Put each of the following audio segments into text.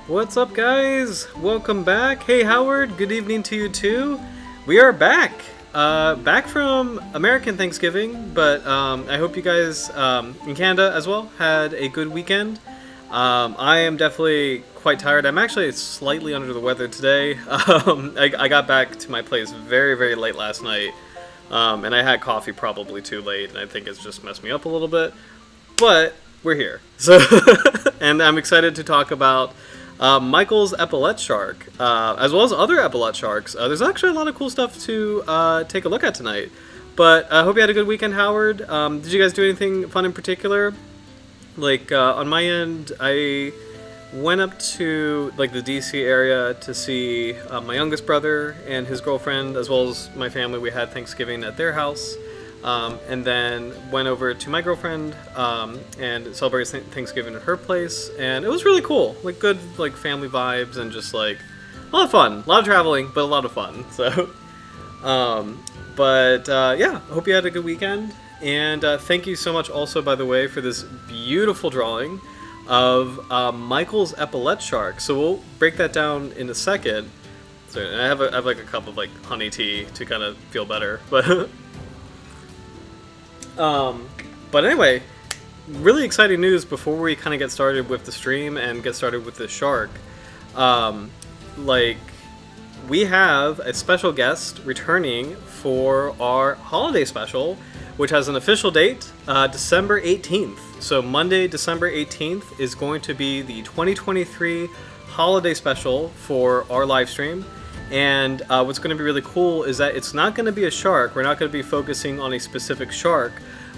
What's up, guys? Welcome back. Hey, Howard. Good evening to you too. We are back. Back from American Thanksgiving, but I hope you guys in Canada as well had a good weekend. I am definitely quite tired. I'm actually slightly under the weather today. I got back to my place very, very late last night, and I had coffee probably too late, and I think it's just messed me up a little bit. But we're here, so and I'm excited to talk about Michael's Epaulette Shark, as well as other Epaulette Sharks. There's actually a lot of cool stuff to take a look at tonight. But I hope you had a good weekend, Howard. Did you guys do anything fun in particular? Like, on my end, I went up to, like, the DC area to see my youngest brother and his girlfriend, as well as my family. We had Thanksgiving at their house. And then went over to my girlfriend and celebrated Thanksgiving at her place, and it was really cool. Like, good, like, family vibes, and just like a lot of fun, a lot of traveling, but a lot of fun. So, yeah, I hope you had a good weekend, and thank you so much, also, by the way, for this beautiful drawing of Michael's Epaulette Shark. So we'll break that down in a second. So I have like a cup of like honey tea to kind of feel better, but. But anyway, really exciting news before we kind of get started with the stream and get started with the shark. Like, we have a special guest returning for our holiday special, which has an official date, December 18th. So Monday, December 18th is going to be the 2023 holiday special for our live stream. And what's going to be really cool is that it's not going to be a shark. We're not going to be focusing on a specific shark.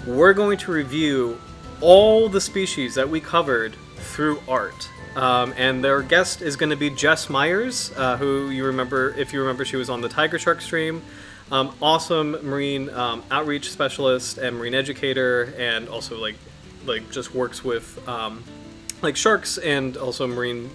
We're going to review all the species that we covered through art. And their guest is going to be Jess Myers, who you remember, if you remember, she was on the Tiger Shark stream. Awesome marine outreach specialist and marine educator, and also like just works with like sharks and also marine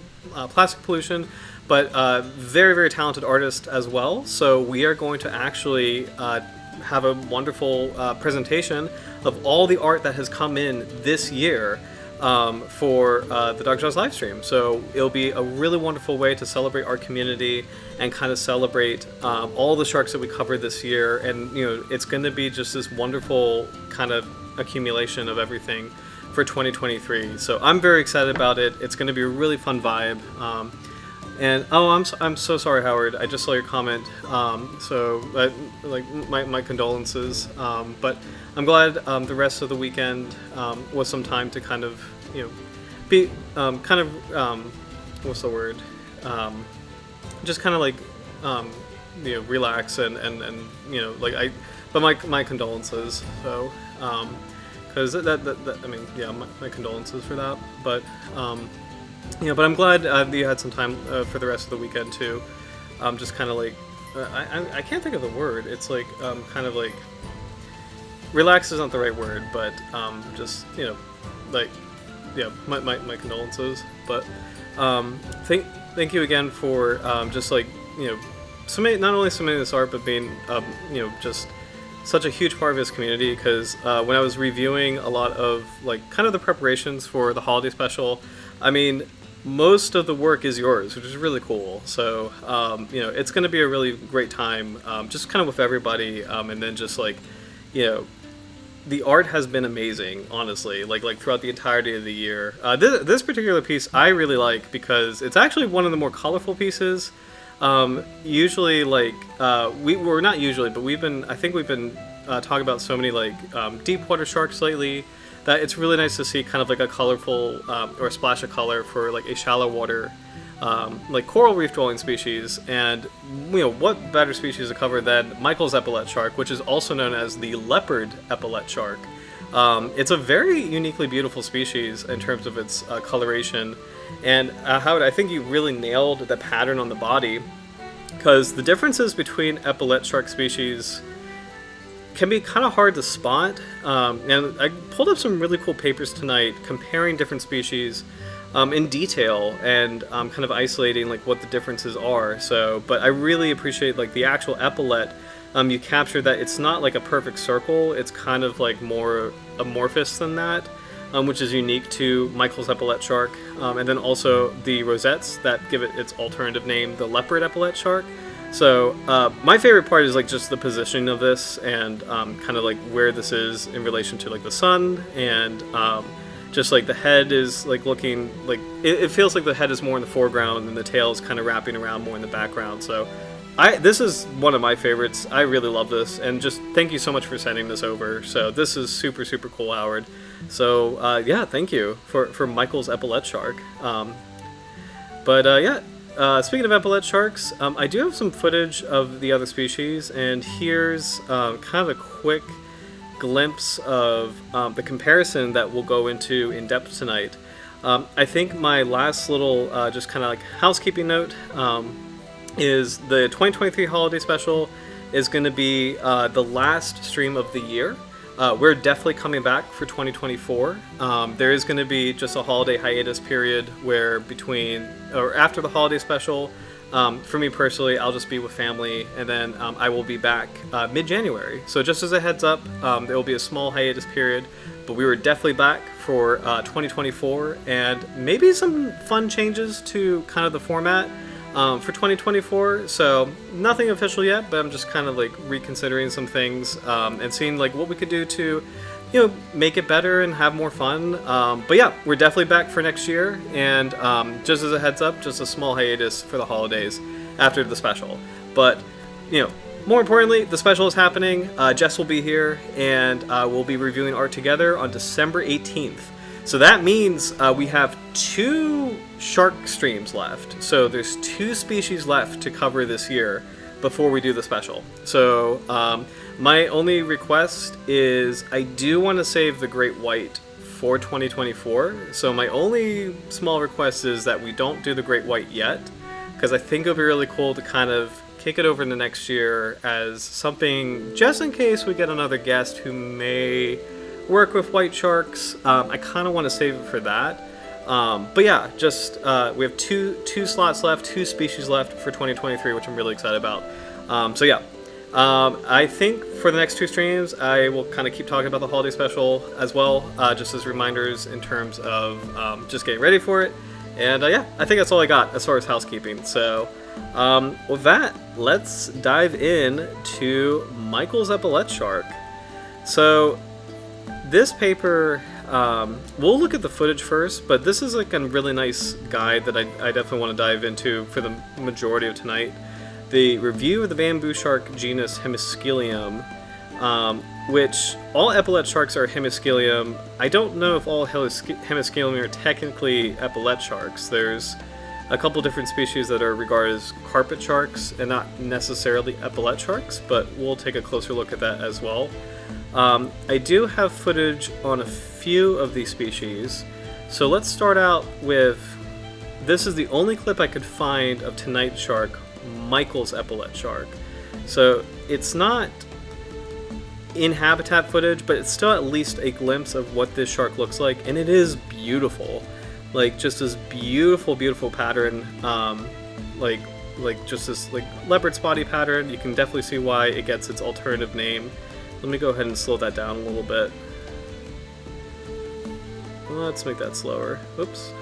plastic pollution. But very, very talented artist as well. So we are going to actually have a wonderful presentation of all the art that has come in this year for the Dr. Jaws live stream. So it'll be a really wonderful way to celebrate our community and kind of celebrate all the sharks that we covered this year. And, you know, it's going to be just this wonderful kind of accumulation of everything for 2023. So I'm very excited about it. It's going to be a really fun vibe. And I'm so sorry, Howard. I just saw your comment. Like my condolences. But I'm glad the rest of the weekend was some time to kind of be what's the word? Just kind of like relax and but my condolences. So because that I mean my condolences for that. But but I'm glad that you had some time for the rest of the weekend too. Just kind of like, I can't think of the word. It's like kind of like, relax is not the right word, but just my condolences. But thank you again for just like not only submitting this art, but being just such a huge part of his community. Because when I was reviewing a lot of like kind of the preparations for the holiday special, I mean, most of the work is yours, which is really cool. So, it's going to be a really great time, just kind of with everybody. And then just like, the art has been amazing, honestly, like throughout the entirety of the year. This particular piece I really like because it's actually one of the more colorful pieces. Usually, like, we're not usually, but I think we've been talking about so many like deep water sharks lately, that it's really nice to see kind of like a colorful or a splash of color for like a shallow water like coral reef dwelling species. And what better species to cover than Michael's Epaulette Shark, which is also known as the Leopard Epaulette Shark. It's a very uniquely beautiful species in terms of its coloration. And Howard, I think you really nailed the pattern on the body, because the differences between epaulette shark species can be kind of hard to spot. And I pulled up some really cool papers tonight comparing different species in detail and kind of isolating like what the differences are. So, but I really appreciate like the actual epaulette. You capture that it's not like a perfect circle. It's kind of like more amorphous than that. which is unique to Michael's Epaulette Shark, and then also the rosettes that give it its alternative name, the Leopard Epaulette Shark. So my favorite part is like just the positioning of this and kind of like where this is in relation to like the sun, and just like the head is like looking like it feels like the head is more in the foreground and the tail is kind of wrapping around more in the background. So this is one of my favorites. I really love this, and just thank you so much for sending this over. So this is super cool, Howard. So yeah, thank you for Michael's Epaulette Shark. Speaking of epaulette sharks, I do have some footage of the other species, and here's kind of a quick glimpse of the comparison that we'll go into in depth tonight. I think my last little just kind of like housekeeping note is the 2023 holiday special is going to be the last stream of the year. We're definitely coming back for 2024. There is going to be just a holiday hiatus period where between or after the holiday special, for me personally, I'll just be with family, and then I will be back mid-January. So just as a heads up, there will be a small hiatus period, but we were definitely back for 2024, and maybe some fun changes to kind of the format for 2024. So nothing official yet, but I'm just kind of like reconsidering some things and seeing like what we could do to, you know, make it better and have more fun. But yeah, we're definitely back for next year, and just as a heads up, just a small hiatus for the holidays after the special. But you know, more importantly, the special is happening. Jess will be here, and we'll be reviewing art together on December 18th. So that means we have 2 shark streams left. So there's 2 species left to cover this year before we do the special. So my only request is I do want to save the great white for 2024. So my only small request is that we don't do the great white yet, because I think it would be really cool to kind of kick it over into next year as something just in case we get another guest who may work with white sharks. I kind of want to save it for that. But yeah, just we have two slots left, 2 species left for 2023, which I'm really excited about. So yeah, I think for the next 2 streams, I will kind of keep talking about the holiday special as well, just as reminders in terms of just getting ready for it. And yeah, I think that's all I got as far as housekeeping. So with that, let's dive in to Michael's Epaulette Shark. So this paper, we'll look at the footage first, but this is like a really nice guide that I definitely want to dive into for the majority of tonight. The review of the bamboo shark genus Hemiscyllium, which all epaulette sharks are Hemiscyllium. I don't know if all Hemiscyllium are technically epaulette sharks. There's a couple different species that are regarded as carpet sharks and not necessarily epaulette sharks, but we'll take a closer look at that as well. I do have footage on a few of these species, so let's start out with, this is the only clip I could find of tonight's shark, Michael's Epaulette Shark. So it's not in habitat footage, but it's still at least a glimpse of what this shark looks like, and it is beautiful. Like just this beautiful pattern, like just this like leopard spotty pattern. You can definitely see why it gets its alternative name. Let me go ahead and slow that down a little bit. Let's make that slower. Oops.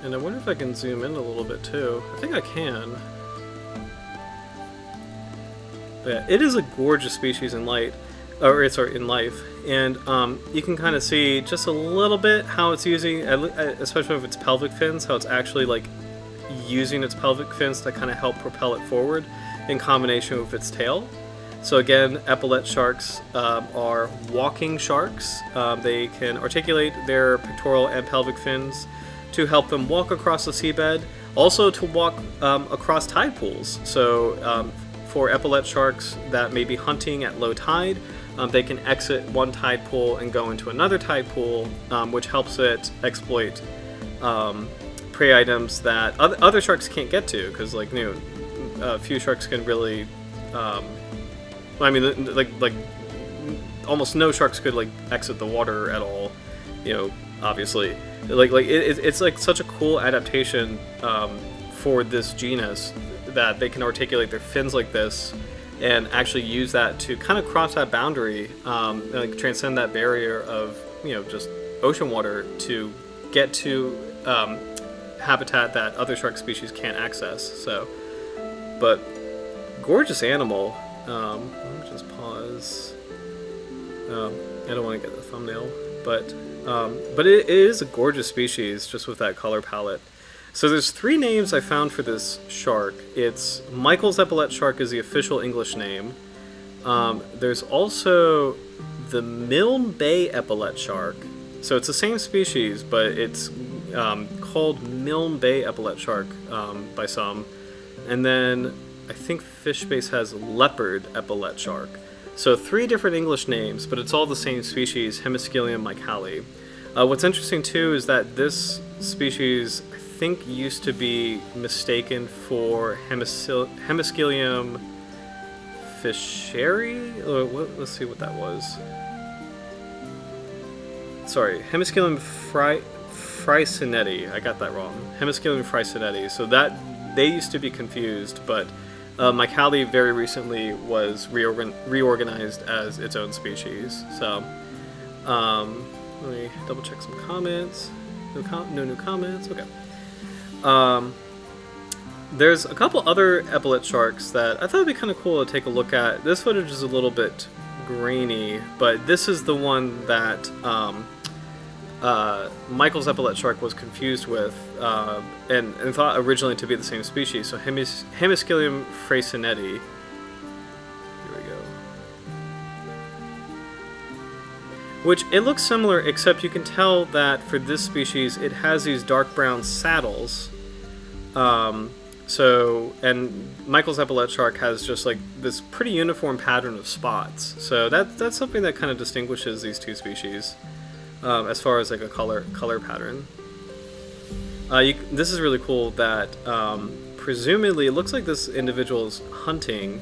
And I wonder if I can zoom in a little bit too. I think I can. But yeah, it is a gorgeous species in light, or sorry, in life, and you can kind of see just a little bit how it's using, especially with its pelvic fins, how it's actually like using its pelvic fins to kind of help propel it forward in combination with its tail. So again, epaulette sharks are walking sharks. They can articulate their pectoral and pelvic fins to help them walk across the seabed, also to walk across tide pools. So for epaulette sharks that may be hunting at low tide, they can exit one tide pool and go into another tide pool, which helps it exploit prey items that other sharks can't get to, because like few sharks can really I mean like almost no sharks could like exit the water at all, obviously. It's like such a cool adaptation for this genus that they can articulate their fins like this and actually use that to kind of cross that boundary, like transcend that barrier of just ocean water to get to habitat that other shark species can't access. So, but gorgeous animal. Let me just pause. I don't want to get the thumbnail, but it is a gorgeous species just with that color palette. So there's 3 names I found for this shark. It's Michael's Epaulette Shark is the official English name. There's also the Milne Bay Epaulette Shark. So it's the same species, but it's called Milne Bay Epaulette Shark by some. And then I think Fishbase has Leopard Epaulette Shark. So 3 different English names, but it's all the same species, Hemiscyllium michaeli. What's interesting too is that this species I think used to be mistaken for Hemiscyllium fisheri. Let's see what that was. Sorry, Hemiscyllium freycinetti. I got that wrong. Hemiscyllium freycinetti. So that they used to be confused, but michaeli very recently was reorganized as its own species. So let me double check some comments. No new comments. Okay. There's a couple other epaulette sharks that I thought would be kind of cool to take a look at. This footage is a little bit grainy, but this is the one that Michael's epaulette shark was confused with and thought originally to be the same species. So Hemiscyllium freycinetti. Here we go. Which it looks similar, except you can tell that for this species it has these dark brown saddles. And Michael's epaulette shark has just like this pretty uniform pattern of spots. So that's something that kind of distinguishes these 2 species. As far as like a color pattern. This is really cool that presumably it looks like this individual is hunting.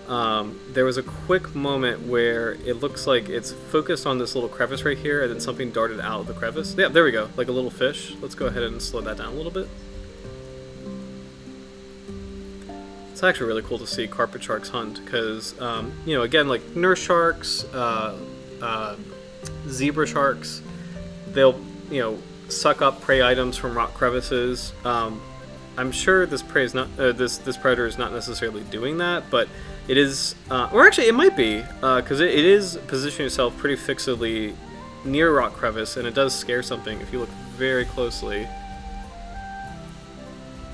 There was a quick moment where it looks like it's focused on this little crevice right here and then something darted out of the crevice. Yeah, there we go, like a little fish. Let's go ahead and slow that down a little bit. It's actually really cool to see carpet sharks hunt because, again, like nurse sharks, zebra sharks, they'll suck up prey items from rock crevices. I'm sure this prey is not this predator is not necessarily doing that, but it is, or actually it might be, because it is positioning itself pretty fixedly near a rock crevice, and it does scare something if you look very closely.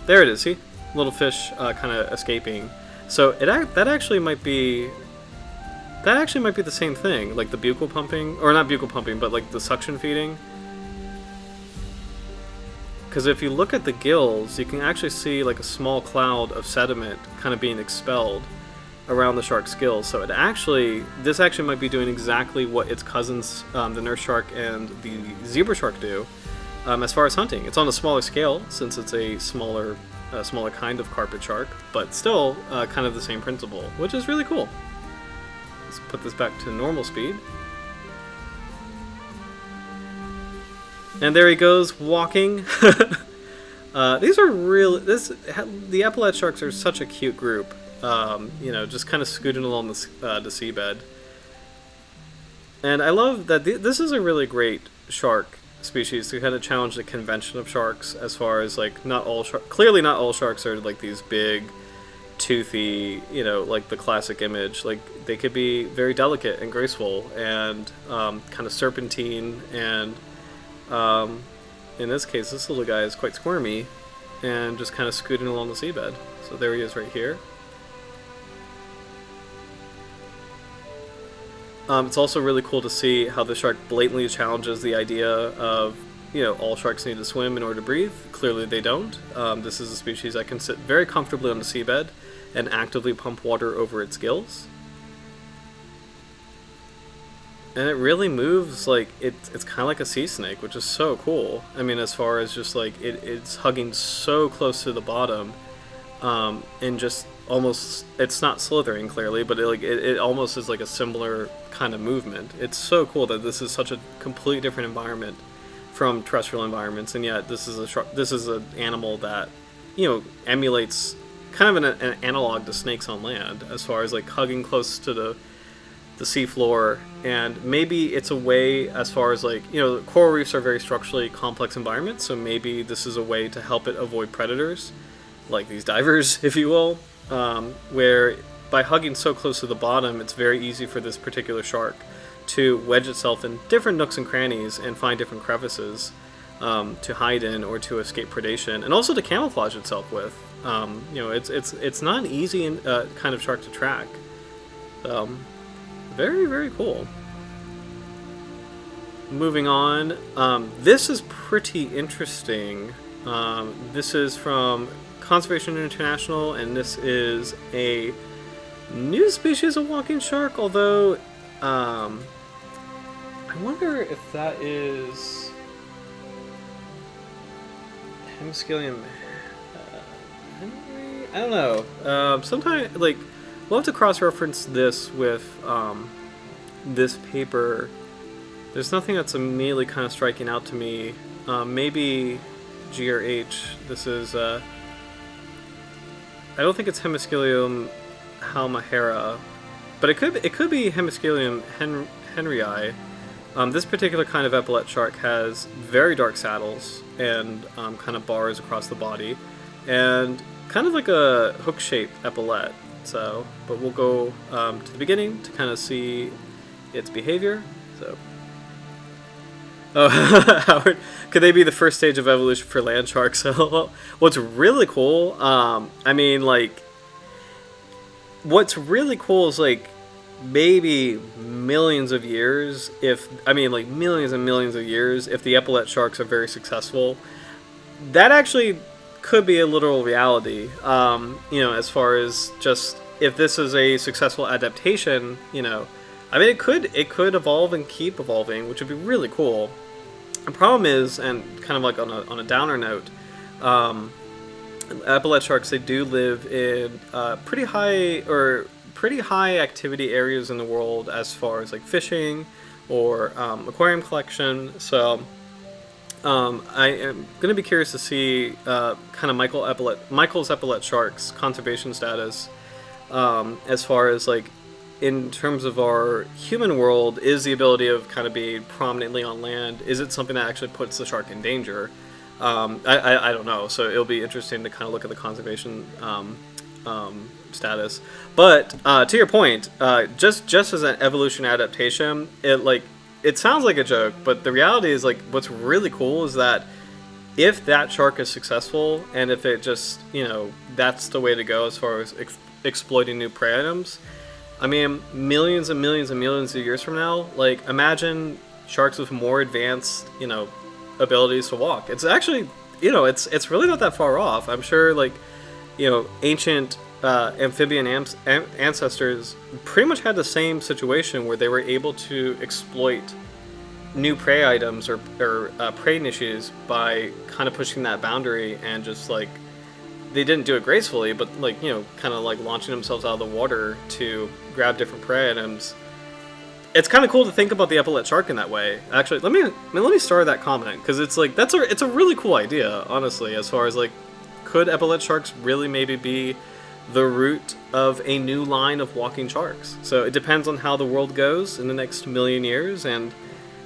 There it is. See, little fish kind of escaping. So that actually might be. That actually might be the same thing, like the buccal pumping, or not buccal pumping, but like the suction feeding. Because if you look at the gills, you can actually see like a small cloud of sediment kind of being expelled around the shark's gills. So this actually might be doing exactly what its cousins, the nurse shark and the zebra shark do, as far as hunting. It's on a smaller scale since it's a smaller kind of carpet shark, but still kind of the same principle, which is really cool. Let's put this back to normal speed. And there he goes, walking. These are the epaulette sharks are such a cute group. Just kind of scooting along the seabed. And I love that this is a really great shark species to kind of challenge the convention of sharks, as far as like clearly not all sharks are like these big, toothy, like the classic image. Like they could be very delicate and graceful and kind of serpentine, and in this case this little guy is quite squirmy and just kind of scooting along the seabed. So there he is right here. It's also really cool to see how the shark blatantly challenges the idea of all sharks need to swim in order to breathe. Clearly they don't. This is a species that can sit very comfortably on the seabed and actively pump water over its gills. And it really moves like it's kind of like a sea snake, which is so cool. I mean, as far as just like it's hugging so close to the bottom, and just almost, it's not slithering clearly, but it almost is like a similar kind of movement. It's so cool that this is such a completely different environment from terrestrial environments, and yet this is an animal that emulates kind of an analog to snakes on land, as far as like hugging close to the seafloor, and maybe it's a way, as far as like, you know, coral reefs are very structurally complex environments, so maybe this is a way to help it avoid predators, like these divers, if you will, where by hugging so close to the bottom, it's very easy for this particular shark to wedge itself in different nooks and crannies and find different crevices to hide in or to escape predation, and also to camouflage itself with. You know, it's not an easy kind of shark to track. Very, very cool. Moving on, this is pretty interesting. This is from Conservation International, and this is a new species of walking shark, although I wonder if that is Hemiscyllium Henry? I don't know. Sometimes, like, we'll have to cross-reference this with this paper. There's nothing that's immediately kind of striking out to me. Maybe G or H. This is, I don't think it's Hemiscyllium halmahera, but it could be Hemiscyllium henryi. This particular kind of epaulette shark has very dark saddles and kind of bars across the body, and kind of like a hook-shaped epaulette. So, but we'll go to the beginning to kind of see its behavior. So, oh, Howard, could they be the first stage of evolution for land sharks? So, what's really cool, I mean, like, what's really cool is, like, maybe millions of years, like millions and millions of years, if the epaulette sharks are very successful, that actually could be a literal reality. You know, as far as just if this is a successful adaptation, you know, I mean, it could evolve and keep evolving, which would be really cool. The problem is, and kind of like on a downer note, epaulette sharks, they do live in pretty high activity areas in the world, as far as like fishing or aquarium collection. So I am going to be curious to see kind of Michael's epaulette shark's conservation status, as far as like in terms of our human world. Is the ability of kind of being prominently on land, is it something that actually puts the shark in danger? I don't know, so it'll be interesting to kind of look at the conservation status. But to your point, just as an evolution adaptation, it sounds like a joke, but the reality is, like, what's really cool is that if that shark is successful, and if it just, you know, that's the way to go as far as exploiting new prey items, I mean, millions and millions and millions of years from now, like, imagine sharks with more advanced, you know, abilities to walk. It's actually, you know, it's really not that far off. I'm sure, like, you know, ancient amphibian ancestors pretty much had the same situation where they were able to exploit new prey items or prey niches by kind of pushing that boundary, and just like they didn't do it gracefully, but like, you know, kind of like launching themselves out of the water to grab different prey items. It's kind of cool to think about the epaulette shark in that way. Actually, let me start that comment, because it's like it's a really cool idea, honestly, as far as like, could epaulette sharks really maybe be the root of a new line of walking sharks? So it depends on how the world goes in the next million years and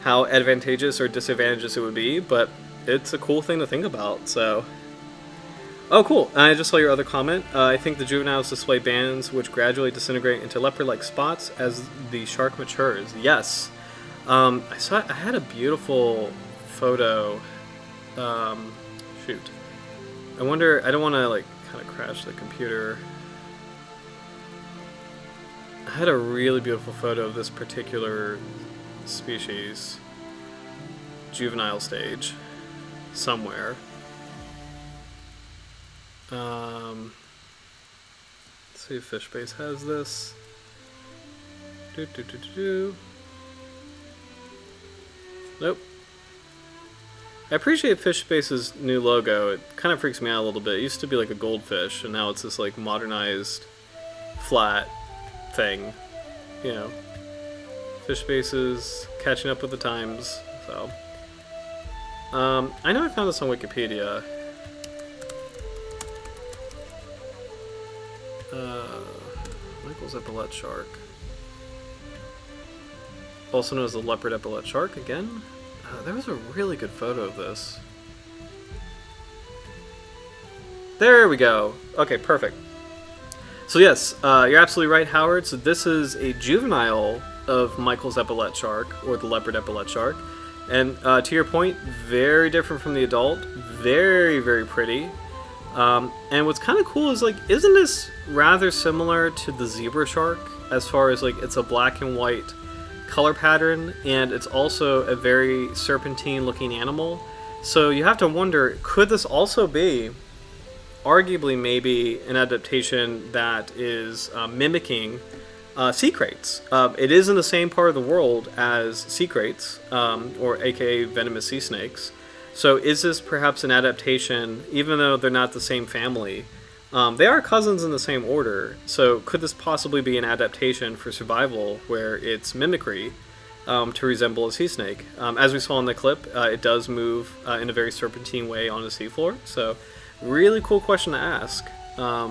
how advantageous or disadvantageous it would be, but it's a cool thing to think about. So, oh, cool. I just saw your other comment. I think the juveniles display bands which gradually disintegrate into leopard-like spots as the shark matures. Yes. I had a beautiful photo. Shoot. I wonder, I don't want to like kind of crash the computer. I had a really beautiful photo of this particular species, juvenile stage, somewhere. Let's see if FishBase has this. Nope. I appreciate FishBase's new logo. It kind of freaks me out a little bit. It used to be like a goldfish, and now it's this like modernized, flat thing. You know, FishBase is catching up with the times. So, I know I found this on Wikipedia. Michael's Epaulette Shark. Also known as the Leopard Epaulette Shark again. There was a really good photo of this. There we go. Okay, perfect. So yes, you're absolutely right, Howard. So this is a juvenile of Michael's Epaulette Shark, or the Leopard Epaulette Shark. And to your point, very different from the adult. Very, very pretty. And what's kind of cool is, like, isn't this rather similar to the zebra shark? As far as, like, it's a black and white color pattern, and it's also a very serpentine looking animal. So you have to wonder, could this also be arguably maybe an adaptation that is mimicking sea kraits? It is in the same part of the world as sea kraits, or aka venomous sea snakes. So is this perhaps an adaptation, even though they're not the same family? They are cousins in the same order, so could this possibly be an adaptation for survival where it's mimicry to resemble a sea snake? As we saw in the clip, it does move in a very serpentine way on the seafloor, so really cool question to ask. I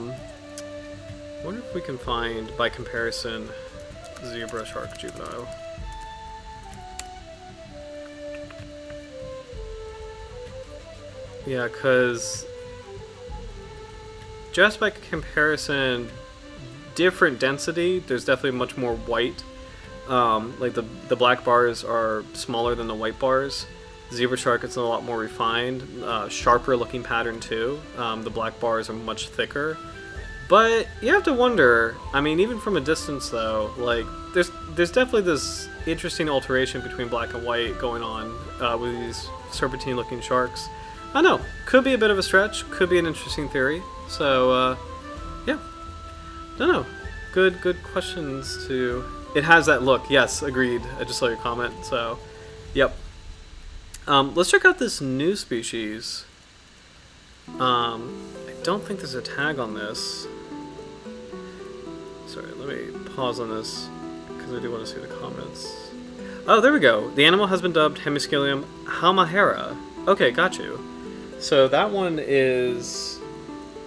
wonder if we can find, by comparison, zebra shark juvenile. Yeah, because just by comparison, different density, there's definitely much more white. Like the black bars are smaller than the white bars. Zebra shark, it's a lot more refined, sharper looking pattern too. The black bars are much thicker. But you have to wonder, I mean, even from a distance though, like there's definitely this interesting alteration between black and white going on with these serpentine looking sharks. I don't know, could be a bit of a stretch, could be an interesting theory. So, yeah, don't know. Good questions to... It has that look, yes, agreed. I just saw your comment, so, yep. Let's check out this new species. I don't think there's a tag on this. Sorry, let me pause on this, because I do want to see the comments. Oh, there we go. The animal has been dubbed Hemiscyllium halmahera. Okay, got you. So that one is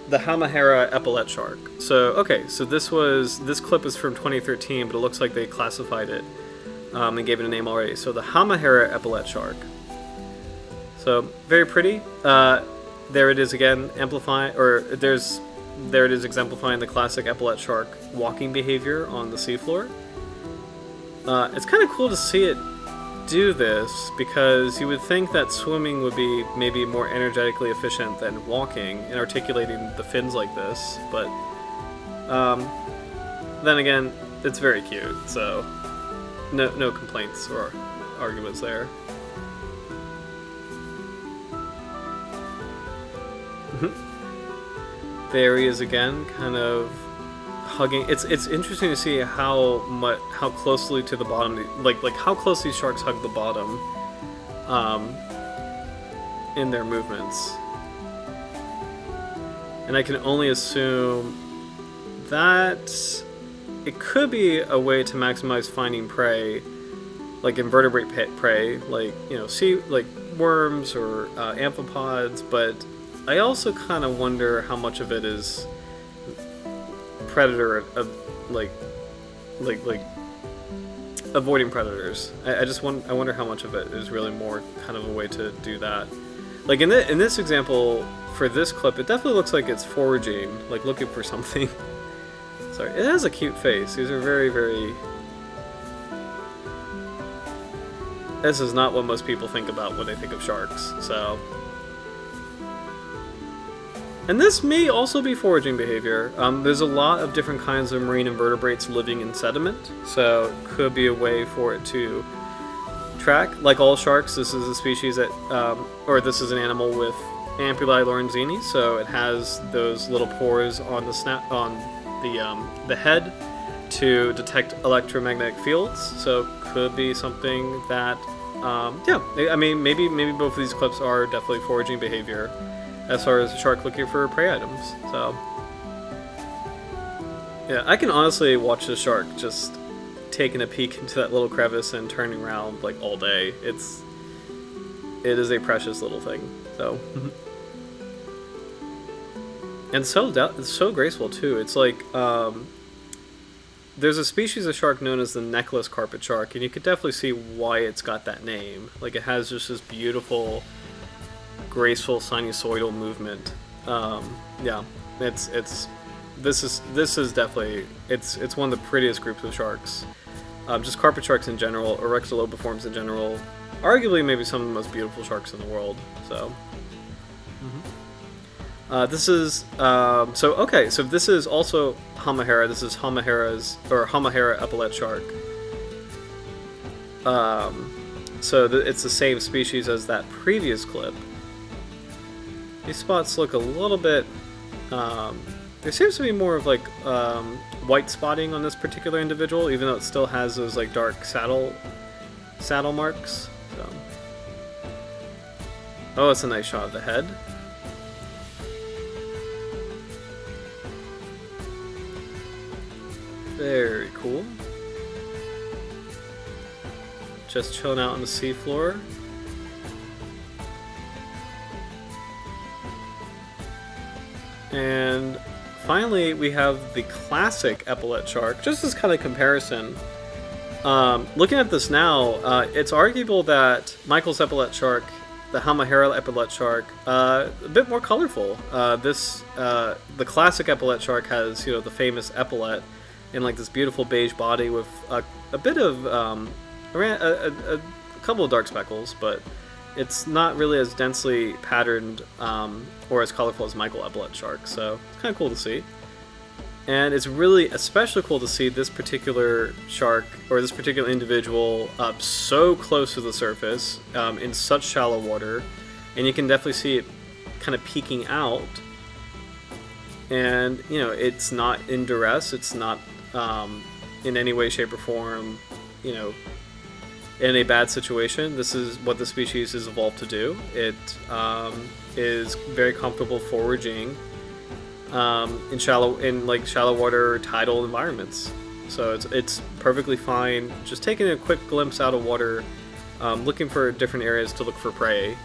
the Halmahera Epaulette Shark. So, okay, so this clip is from 2013, but it looks like they classified it and gave it a name already. So the Halmahera Epaulette Shark. So, very pretty. There it is again, there it is exemplifying the classic epaulette shark walking behavior on the seafloor. It's kind of cool to see it do this, because you would think that swimming would be maybe more energetically efficient than walking and articulating the fins like this, but then again, it's very cute, so no complaints or arguments there. There he is again, kind of hugging. It's interesting to see how closely to the bottom, like how close these sharks hug the bottom in their movements. And I can only assume that it could be a way to maximize finding prey, like invertebrate prey, like, you know, like worms or amphipods, but I also kind of wonder how much of it is predator, like avoiding predators. I wonder how much of it is really more kind of a way to do that. Like in this example for this clip, it definitely looks like it's foraging, like looking for something. Sorry, it has a cute face. These are very, very... This is not what most people think about when they think of sharks, so... And this may also be foraging behavior. There's a lot of different kinds of marine invertebrates living in sediment, so it could be a way for it to track. Like all sharks, this is a species that, or this is an animal with ampullae lorenzini, so it has those little pores on the head to detect electromagnetic fields. So could be something that, yeah. I mean, maybe both of these clips are definitely foraging behavior, as far as a shark looking for prey items. So yeah, I can honestly watch the shark just taking a peek into that little crevice and turning around like all day. It is a precious little thing. So and it's so graceful too. It's like there's a species of shark known as the necklace carpet shark, and you could definitely see why it's got that name. Like, it has just this beautiful, graceful sinusoidal movement. Yeah, this is definitely it's one of the prettiest groups of sharks. Just carpet sharks in general, Erectolobiforms in general, arguably maybe some of the most beautiful sharks in the world. So. This is so this is also Hamahera. This is Hamahera Epaulette Shark. It's the same species as that previous clip. These spots look a little bit. There seems to be more of like white spotting on this particular individual, even though it still has those like dark saddle marks. So. Oh, it's a nice shot of the head. Very cool. Just chilling out on the seafloor. And finally, we have the classic epaulette shark. Just as kind of comparison, looking at this now, it's arguable that Michael's epaulette shark, the Hamahera epaulette shark, a bit more colorful. The classic epaulette shark has, the famous epaulette and like this beautiful beige body with a bit of a couple of dark speckles, but it's not really as densely patterned or as colorful as Michael epaulette shark. So it's kind of cool to see, and it's really especially cool to see this particular shark or this particular individual up so close to the surface in such shallow water, and you can definitely see it kind of peeking out. And it's not in duress. It's not in any way, shape, or form, in a bad situation. This is what the species has evolved to do. It is very comfortable foraging in shallow water tidal environments. So it's perfectly fine just taking a quick glimpse out of water, looking for different areas to look for prey.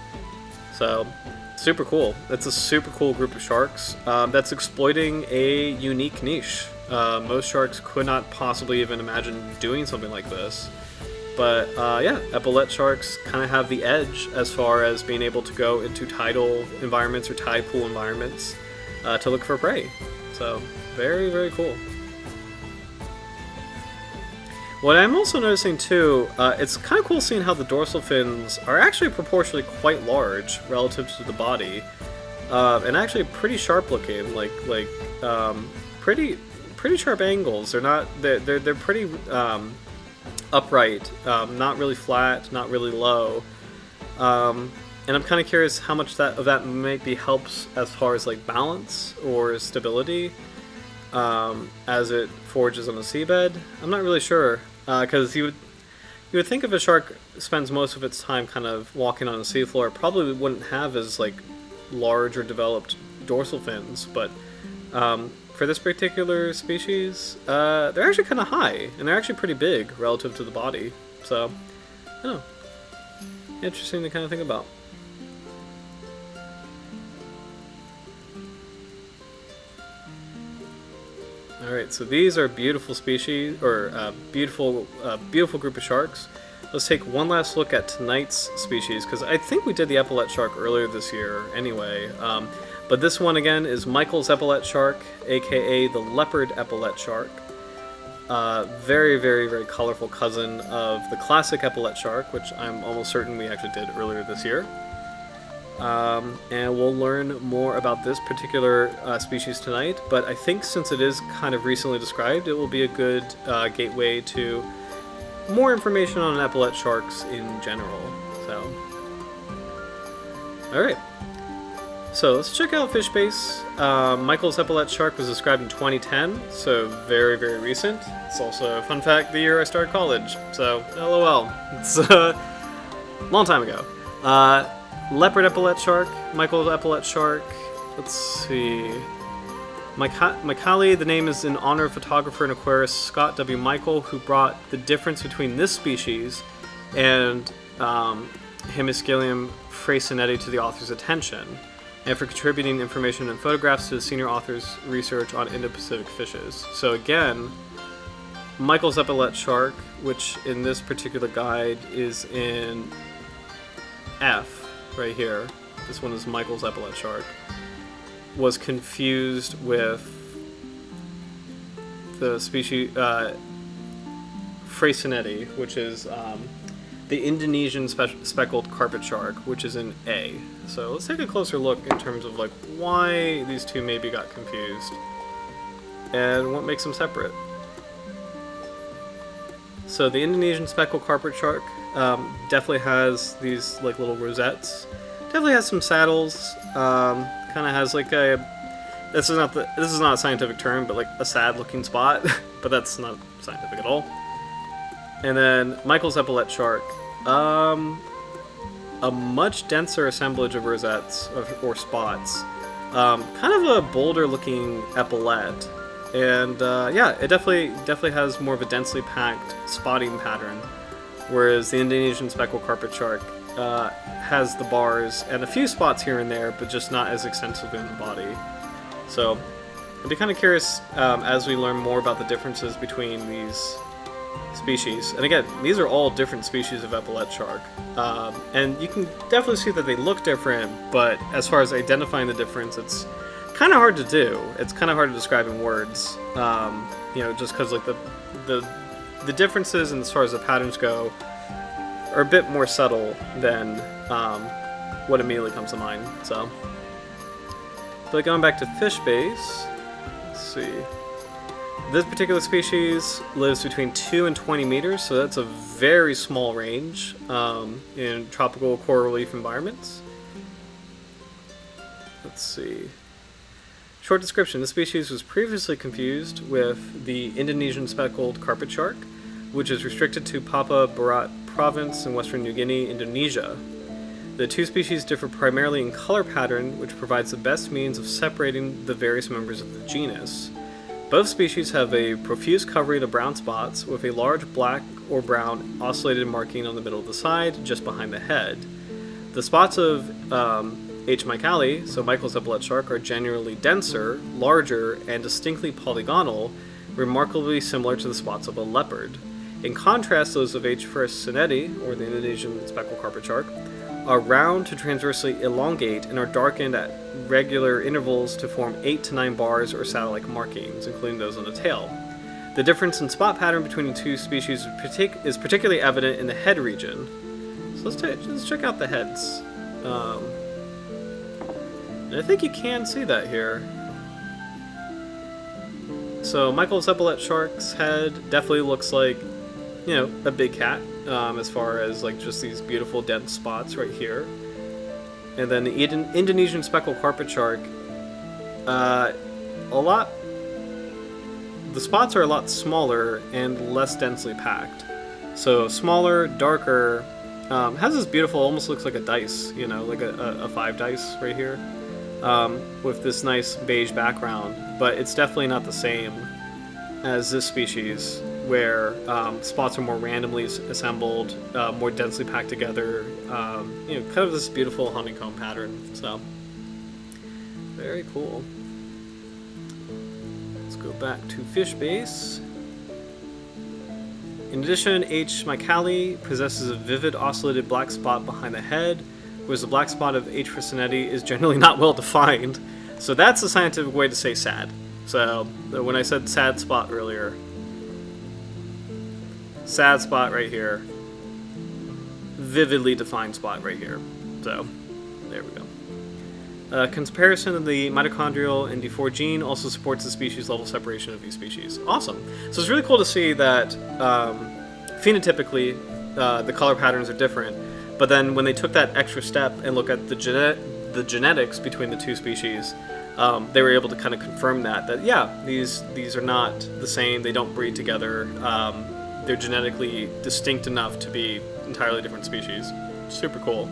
So super cool. That's a super cool group of sharks that's exploiting a unique niche. Most sharks could not possibly even imagine doing something like this. But yeah, epaulette sharks kind of have the edge as far as being able to go into tidal environments or tide pool environments to look for prey. So very, very cool. What I'm also noticing too, it's kind of cool seeing how the dorsal fins are actually proportionally quite large relative to the body, and actually pretty sharp looking, pretty sharp angles. They're pretty upright, not really flat, not really low. And I'm kind of curious how much of that maybe helps as far as like balance or stability as it forages on the seabed. I'm not really sure, because you would think if a shark spends most of its time kind of walking on the seafloor, it probably wouldn't have as like large or developed dorsal fins, but for this particular species, they're actually kind of high, and they're actually pretty big relative to the body. So, I don't know. Interesting to kind of think about. Alright, so these are beautiful species, or beautiful group of sharks. Let's take one last look at tonight's species, because I think we did the epaulette shark earlier this year anyway. But this one again is Michael's epaulette shark, aka the Leopard Epaulette Shark. Very, very, very colorful cousin of the classic epaulette shark, which I'm almost certain we actually did earlier this year. And we'll learn more about this particular species tonight, but I think since it is kind of recently described, it will be a good gateway to more information on epaulette sharks in general. So, alright. So let's check out FishBase. Michael's epaulette shark was described in 2010, so very, very recent. It's also a fun fact, the year I started college, so LOL. It's a long time ago. Leopard epaulette shark, Michael's epaulette shark. Let's see. Michaeli, the name is in honor of photographer and aquarist Scott W. Michael, who brought the difference between this species and Hemiscyllium freycinetti to the author's attention. and for contributing information and photographs to the senior author's research on Indo-Pacific fishes. So again, Michael's Epaulette Shark, which in this particular guide is in F, right here. This one is Michael's Epaulette Shark, was confused with the species Freycinetti, which is the Indonesian speckled carpet shark, which is in A. So let's take a closer look in terms of like why these two maybe got confused and what makes them separate. So the Indonesian speckled carpet shark definitely has these like little rosettes. Definitely has some saddles. Kind of has like a this is not a scientific term, but like a sad looking spot, but that's not scientific at all. And then Michael's Epaulette Shark, a much denser assemblage of rosettes or spots, kind of a bolder looking epaulette, and yeah, it definitely has more of a densely packed spotting pattern, whereas the Indonesian speckled carpet shark has the bars and a few spots here and there, but just not as extensive in the body. So I'd be kind of curious as we learn more about the differences between these species. And again, these are all different species of epaulette shark, and you can definitely see that they look different, but as far as identifying the difference, it's kind of hard to do. It's kind of hard to describe in words, you know, just because like the differences and as far as the patterns go are a bit more subtle than what immediately comes to mind. So, but going back to fish base, let's see. This particular species lives between 2 and 20 meters, so that's a very small range in tropical coral reef environments. Let's see. Short description. This species was previously confused with the Indonesian speckled carpet shark, which is restricted to Papua Barat province in Western New Guinea, Indonesia. The two species differ primarily in color pattern, which provides the best means of separating the various members of the genus. Both species have a profuse covering of brown spots with a large black or brown ocellated marking on the middle of the side, just behind the head. The spots of H. michaeli, so Michael's Epaulette Shark, are generally denser, larger, and distinctly polygonal, remarkably similar to the spots of a leopard. In contrast, those of H. Freycinetti, or the Indonesian speckled carpet shark, are round to transversely elongate and are darkened at regular intervals to form 8 to 9 bars or saddle-like markings, including those on the tail. The difference in spot pattern between the two species is particularly evident in the head region. So let's check out the heads. And I think you can see that here. So Michael's Epaulette Shark's head definitely looks like, you know, a big cat, as far as like just these beautiful dense spots right here. And then the Indonesian speckled carpet shark, the spots are a lot smaller and less densely packed. So smaller, darker, has this beautiful, almost looks like a dice, you know, like a 5 dice right here, with this nice beige background. But it's definitely not the same as this species, where spots are more randomly assembled, more densely packed together, you know, kind of this beautiful honeycomb pattern. So, very cool. Let's go back to fish base. In addition, H. michaeli possesses a vivid ocellated black spot behind the head, whereas the black spot of H. Freycinetti is generally not well defined. So that's the scientific way to say sad. So when I said sad spot earlier, sad spot right here, vividly defined spot right here. So there we go. Comparison of the mitochondrial and D4 gene also supports the species level separation of these species. Awesome. So it's really cool to see that phenotypically the color patterns are different, but then when they took that extra step and look at the genetics between the two species, they were able to kind of confirm that yeah, these are not the same, they don't breed together, they're genetically distinct enough to be entirely different species. Super cool.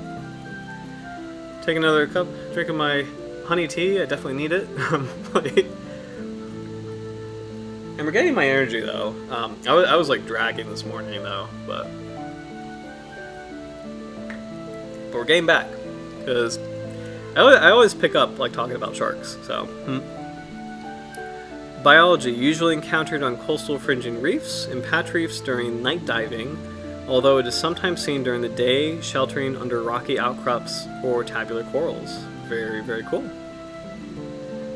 Take another cup, drinking my honey tea, I definitely need it. And we're getting my energy though. I was like dragging this morning though, but we're getting back, because I always pick up like talking about sharks. So, biology usually encountered on coastal fringing reefs and patch reefs during night diving, although it is sometimes seen during the day, sheltering under rocky outcrops or tabular corals. Very, very cool.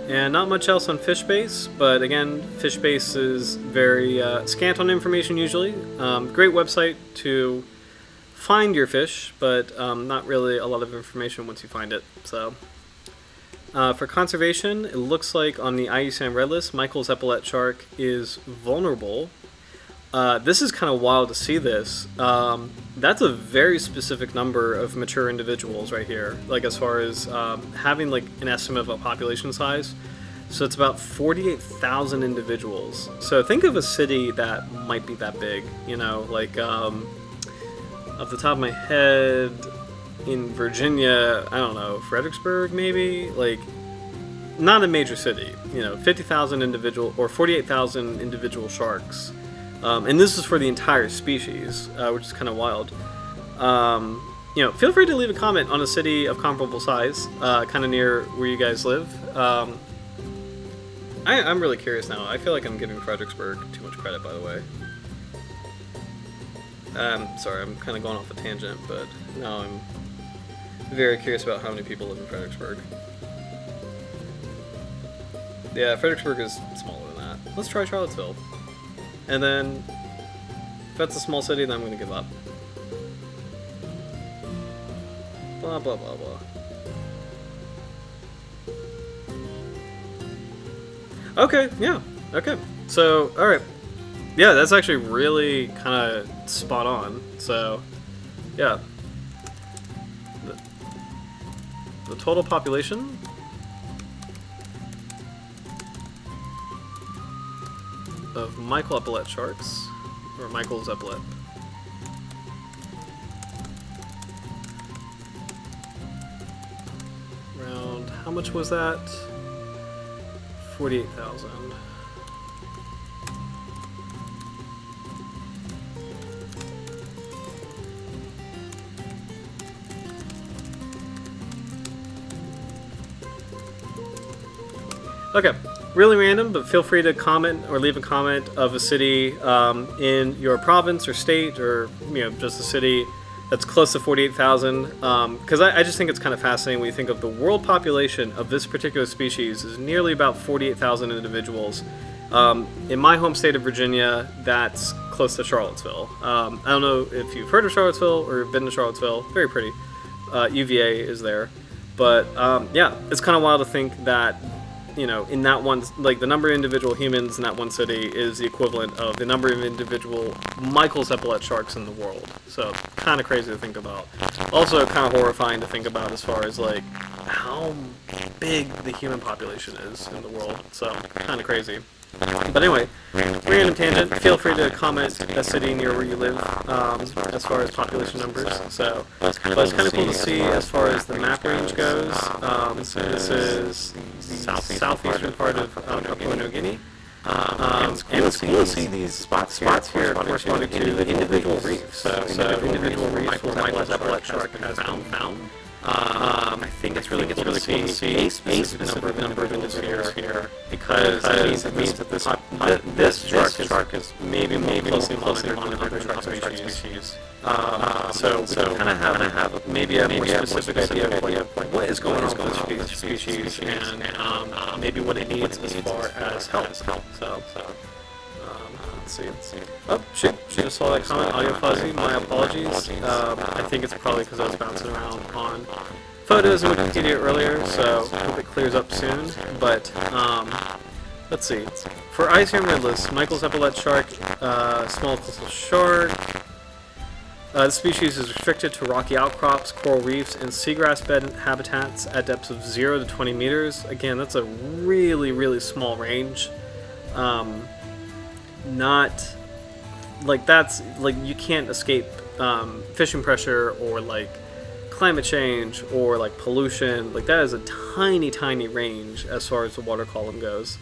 And not much else on fish base, but again, fish base is very scant on information usually. Great website to find your fish, but not really a lot of information once you find it. So, for conservation, it looks like on the IUCN Red List, Michael's Epaulette Shark is vulnerable. This is kind of wild to see this. That's a very specific number of mature individuals right here, like as far as having like an estimate of a population size. So it's about 48,000 individuals. So think of a city that might be that big, you know, like off the top of my head, in Virginia, I don't know, Fredericksburg maybe, like not a major city, you know, 50,000 individual or 48,000 individual sharks. And this is for the entire species, which is kind of wild. You know, feel free to leave a comment on a city of comparable size, kind of near where you guys live. I'm really curious now. I feel like I'm giving Fredericksburg too much credit, by the way. Sorry, I'm kind of going off a tangent, but now I'm very curious about how many people live in Fredericksburg. Yeah, Fredericksburg is smaller than that. Let's try Charlottesville. And then, if that's a small city, then I'm going to give up. Blah, blah, blah, blah. Okay, yeah, okay. So, alright. Yeah, that's actually really kind of spot on. So, yeah. The total population of Michael Epaulette sharks, or Michael's Epaulette. Around, how much was that? 48,000. Okay, really random, but feel free to comment or leave a comment of a city in your province or state, or just a city that's close to 48,000. Because I just think it's kind of fascinating when you think of the world population of this particular species is nearly about 48,000 individuals. In my home state of Virginia, that's close to Charlottesville. I don't know if you've heard of Charlottesville or been to Charlottesville. Very pretty. UVA is there, but yeah, it's kind of wild to think that. In that one, like the number of individual humans in that one city is the equivalent of the number of individual Michael's Epaulette sharks in the world. So kind of crazy to think about. Also kind of horrifying to think about as far as like how big the human population is in the world. So kind of crazy. But anyway, random tangent. Feel free to comment a city near where you live as far as population numbers. So, but it's kind of cool to see as far as the map range goes. This is the southeastern part of Papua New Guinea. And it's cool to see these spots here corresponding to individual reefs. So individual reefs where Michael's Epaulette shark has been found. I think it's really cool to see a specific number of individuals here, because it means that this shark is maybe closely monitored than other shark species. So we kind of have maybe a more specific idea of like what is going on with this species and maybe what it needs as far as help. So. Let's see. Oh, shoot. Just saw that comment. Audio fuzzy. My apologies. I think it's probably because I was bouncing around on photos and Wikipedia earlier, so I hope it clears up soon. But, let's see. For IUCN Red List, Michael's Epaulette Shark, small coastal shark. The species is restricted to rocky outcrops, coral reefs, and seagrass bed habitats at depths of 0 to 20 meters. Again, that's a really, really small range. Not like that's like you can't escape fishing pressure or like climate change or like pollution. Like that is a tiny range as far as the water column goes.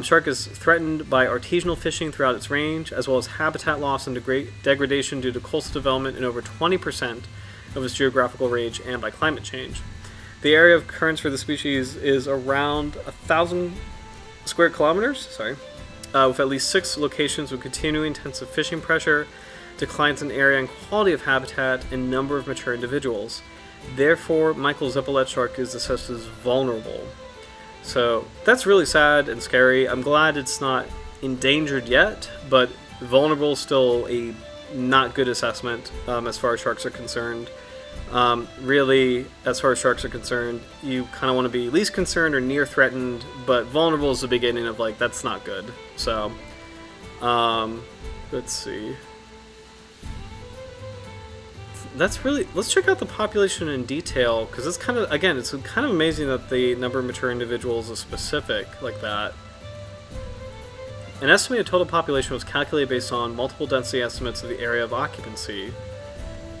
Shark is threatened by artisanal fishing throughout its range, as well as habitat loss and degradation due to coastal development in over 20% of its geographical range, and by climate change. The area of occurrence for the species is around 1,000 square kilometers. Sorry, with at least 6 locations with continuing intensive fishing pressure, declines in area and quality of habitat, and number of mature individuals. Therefore, Michael's Epaulette shark is assessed as vulnerable. So that's really sad and scary. I'm glad it's not endangered yet, but vulnerable is still a not good assessment as far as sharks are concerned. Really, as far as sharks are concerned, you kind of want to be least concerned or near threatened, but vulnerable is the beginning of like, that's not good. So, let's see. That's really, let's check out the population in detail, because it's kind of, again, it's kind of amazing that the number of mature individuals is specific like that. An estimated total population was calculated based on multiple density estimates of the area of occupancy.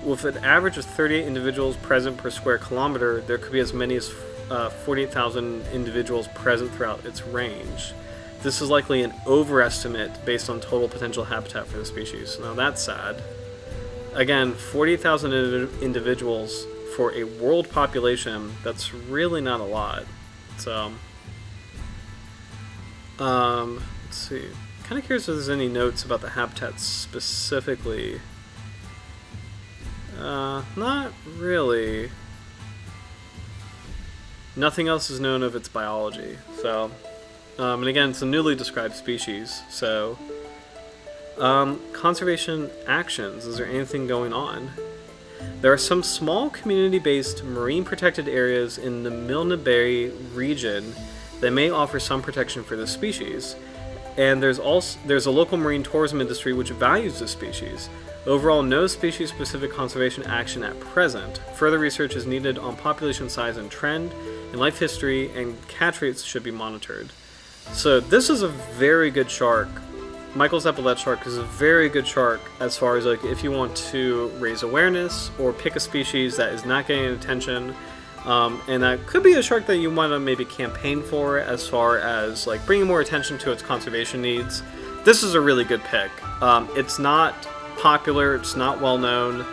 With an average of 38 individuals present per square kilometer, there could be as many as 48,000 individuals present throughout its range. This is likely an overestimate based on total potential habitat for the species. Now that's sad. Again, 40,000 individuals for a world population, that's really not a lot. So, let's see. Kind of curious if there's any notes about the habitat specifically. Not really. Nothing else is known of its biology. So, and again, it's a newly described species, so... conservation actions. Is there anything going on? There are some small community-based marine protected areas in the Milne Bay region that may offer some protection for the species. And there's a local marine tourism industry which values the species. Overall, no species-specific conservation action at present. Further research is needed on population size and trend, and life history and catch rates should be monitored. So this is a very good shark. Michael's Epaulette shark is a very good shark as far as like if you want to raise awareness or pick a species that is not getting attention, and that could be a shark that you want to maybe campaign for as far as like bringing more attention to its conservation needs. This is a really good pick. It's not popular, it's not well known,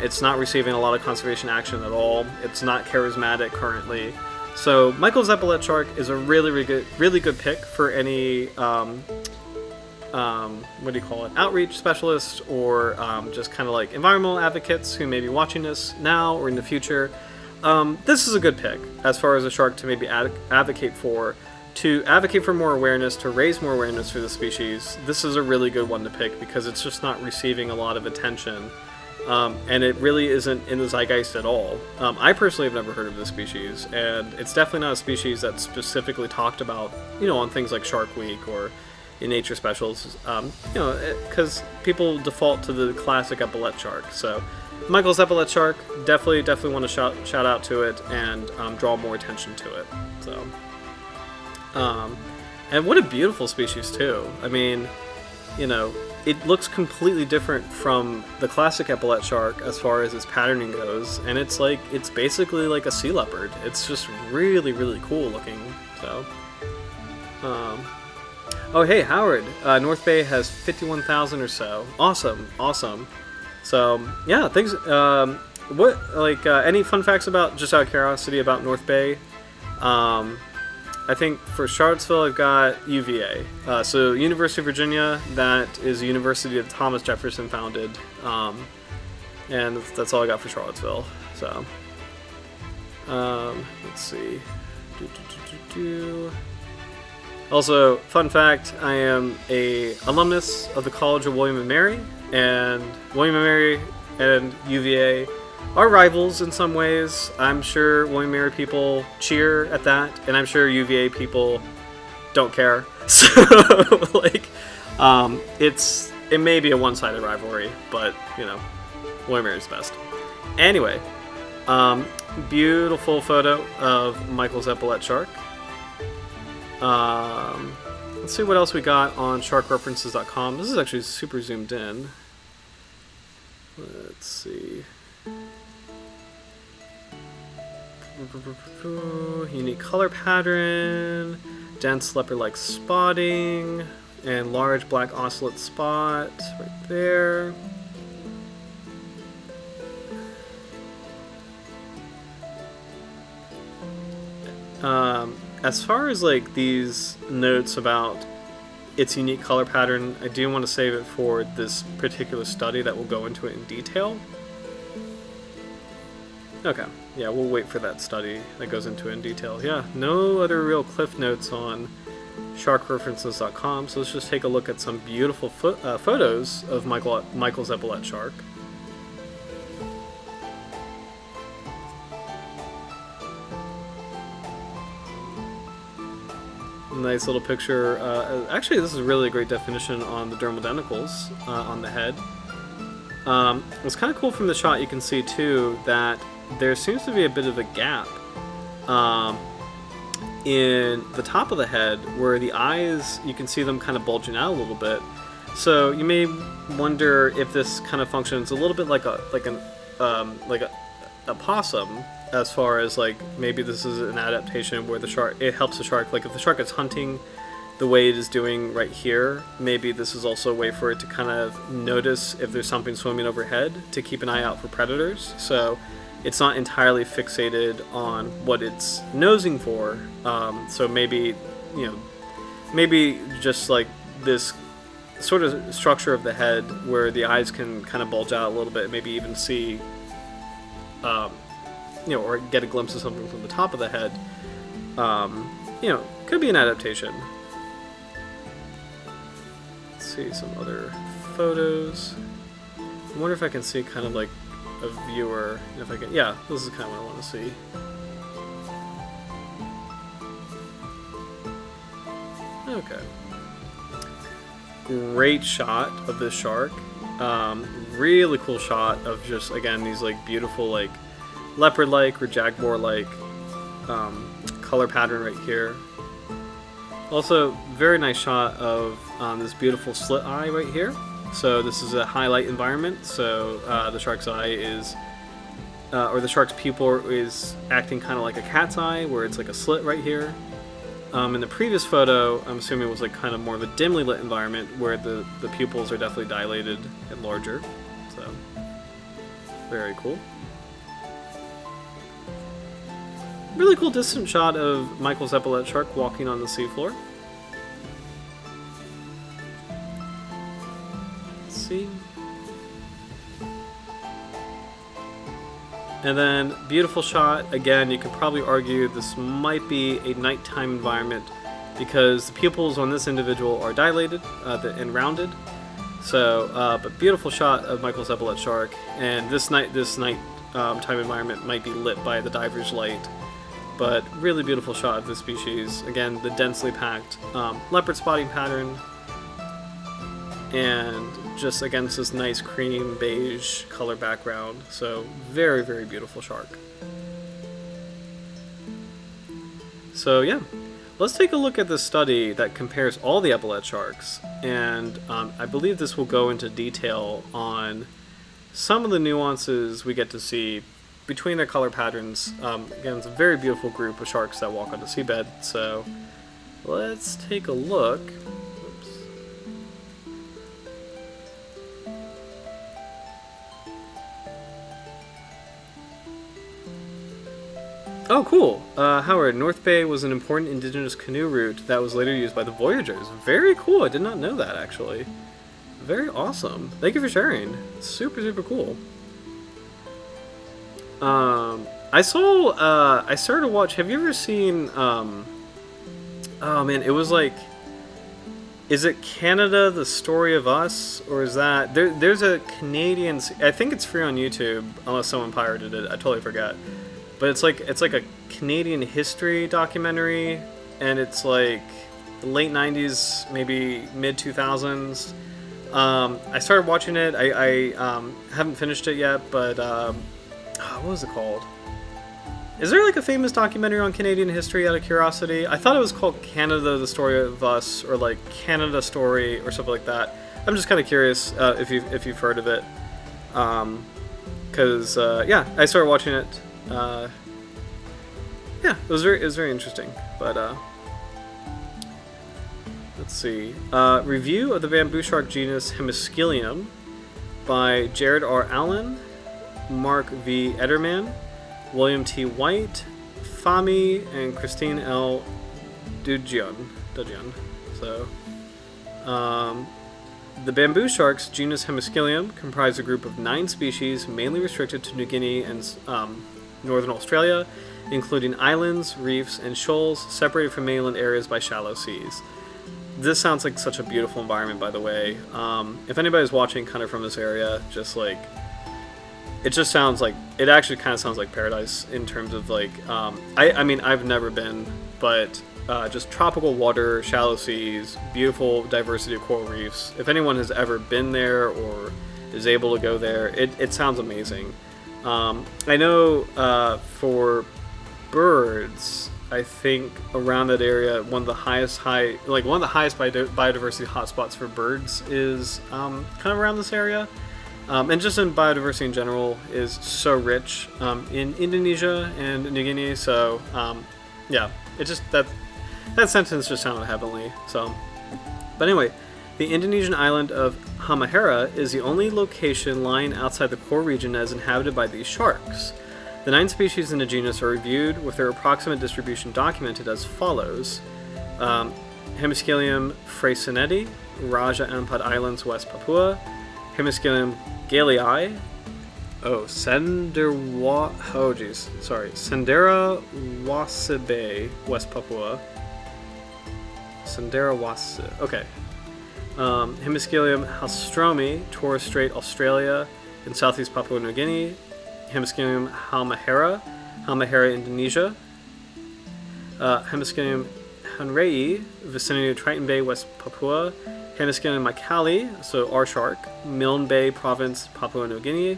it's not receiving a lot of conservation action at all, it's not charismatic currently. So Michael's Epaulette shark is a really good pick for any what do you call it, outreach specialists or just kind of like environmental advocates who may be watching this now or in the future. This is a good pick as far as a shark to maybe advocate for more awareness, to raise more awareness for the species. This is a really good one to pick because it's just not receiving a lot of attention, and it really isn't in the zeitgeist at all. I personally have never heard of this species, and it's definitely not a species that's specifically talked about, you know, on things like Shark Week or in nature specials, you know, because people default to the classic epaulette shark. So Michael's Epaulette shark, definitely want to shout out to it and draw more attention to it. So, and what a beautiful species too. I mean, you know, it looks completely different from the classic epaulette shark as far as its patterning goes, and it's basically like a sea leopard. It's just really cool looking. So, oh hey Howard, North Bay has 51,000 or so. Awesome. So yeah, thanks. Any fun facts about, just out of curiosity, about North Bay? I think for Charlottesville I've got UVA. So University of Virginia, that is a university that Thomas Jefferson founded. And that's all I got for Charlottesville. So let's see. Also, fun fact, I am a alumnus of the College of William & Mary, and William & Mary and UVA are rivals in some ways. I'm sure William & Mary people cheer at that, and I'm sure UVA people don't care. So, it may be a one-sided rivalry, but, you know, William & Mary's best. Anyway, beautiful photo of Michael's Epaulette shark. Let's see what else we got on sharkreferences.com. This is actually super zoomed in. Let's see. Unique color pattern, dense leopard-like spotting, and large black ocelot spot right there. As far as like these notes about its unique color pattern, I do want to save it for this particular study that will go into it in detail. Okay, yeah, we'll wait for that study that goes into it in detail. Yeah, no other real cliff notes on sharkreferences.com, so let's just take a look at some beautiful photos of Michael's Epaulette Shark. Nice little picture. Actually, this is really a great definition on the dermal denticles on the head. What's kind of cool from the shot, you can see too that there seems to be a bit of a gap in the top of the head where the eyes, you can see them kind of bulging out a little bit. So you may wonder if this kind of functions a little bit like a possum, as far as like maybe this is an adaptation where the shark, it helps the shark, like if the shark is hunting the way it is doing right here, maybe this is also a way for it to kind of notice if there's something swimming overhead to keep an eye out for predators. So it's not entirely fixated on what it's nosing for. So maybe, you know, maybe just like this sort of structure of the head where the eyes can kind of bulge out a little bit, maybe even see you know, or get a glimpse of something from the top of the head, you know, could be an adaptation. Let's see some other photos. I wonder if I can see kind of like a viewer, if I can, yeah, this is kind of what I want to see. Okay. Great shot of this shark. Really cool shot of just, again, these like beautiful like leopard-like or jaguar-like color pattern right here. Also, very nice shot of this beautiful slit eye right here. So this is a highlight environment, so the shark's eye is, or the shark's pupil is acting kind of like a cat's eye, where it's like a slit right here. In the previous photo, I'm assuming it was like kind of more of a dimly lit environment, where the pupils are definitely dilated and larger. So, very cool. Really cool distant shot of Michael's Epaulette Shark walking on the seafloor. Let's see. And then, beautiful shot. Again, you could probably argue this might be a nighttime environment because the pupils on this individual are dilated and rounded. So, but beautiful shot of Michael's Epaulette Shark. And this night time environment might be lit by the diver's light. But really beautiful shot of the species. Again, the densely packed leopard spotting pattern, and just against this nice cream beige color background. So very, very beautiful shark. So yeah, let's take a look at this study that compares all the epaulette sharks, and I believe this will go into detail on some of the nuances we get to see between their color patterns. Again, it's a very beautiful group of sharks that walk on the seabed, so let's take a look. Oops. Oh, cool. Howard, North Bay was an important indigenous canoe route that was later used by the voyagers. Very cool. I did not know that, actually. Very awesome. Thank you for sharing. Super, super cool. I started to watch, have you ever seen, oh man, it was like, is it Canada, The Story of Us, or is that, there's a Canadian, I think it's free on YouTube, unless someone pirated it, I totally forgot, but it's like a Canadian history documentary, and it's like late 90s, maybe mid 2000s. I started watching it, I haven't finished it yet, but, what was it called? Is there like a famous documentary on Canadian history out of curiosity? I thought it was called Canada, The Story of Us, or like Canada Story, or something like that. I'm just kind of curious if you've heard of it. Cause yeah, I started watching it. Yeah, it was very interesting. But let's see. Review of the bamboo shark genus Hemiscyllium by Jared R. Allen, Mark V. Ederman, William T. White, Fami and Christine L. Dudjian. So, the bamboo sharks, genus Hemiscyllium, comprise a group of 9 species, mainly restricted to New Guinea and northern Australia, including islands, reefs, and shoals separated from mainland areas by shallow seas. This sounds like such a beautiful environment, by the way. If anybody's watching kind of from this area, just like, it just sounds like, it actually kind of sounds like paradise in terms of like, I mean, I've never been, but just tropical water, shallow seas, beautiful diversity of coral reefs. If anyone has ever been there or is able to go there, it sounds amazing. I know for birds, I think around that area, one of the highest biodiversity hotspots for birds is kind of around this area. And just in biodiversity in general is so rich in Indonesia and New Guinea. So yeah, it just that sentence just sounded heavenly. So, but anyway, the Indonesian island of Halmahera is the only location lying outside the core region as inhabited by these sharks. The 9 species in the genus are reviewed with their approximate distribution documented as follows. Hemiscyllium freycineti, Raja Ampat Islands, West Papua. Hemiscyllium galei. Sendera Wasibe, West Papua. Okay. Hemiscyllium halstromi, Torres Strait, Australia, and Southeast Papua New Guinea. Hemiscyllium Halmahera, Indonesia. Hemiscyllium hanrei, vicinity of Triton Bay, West Papua. Hemiscyllium michaeli, so R shark, Milne Bay Province, Papua New Guinea.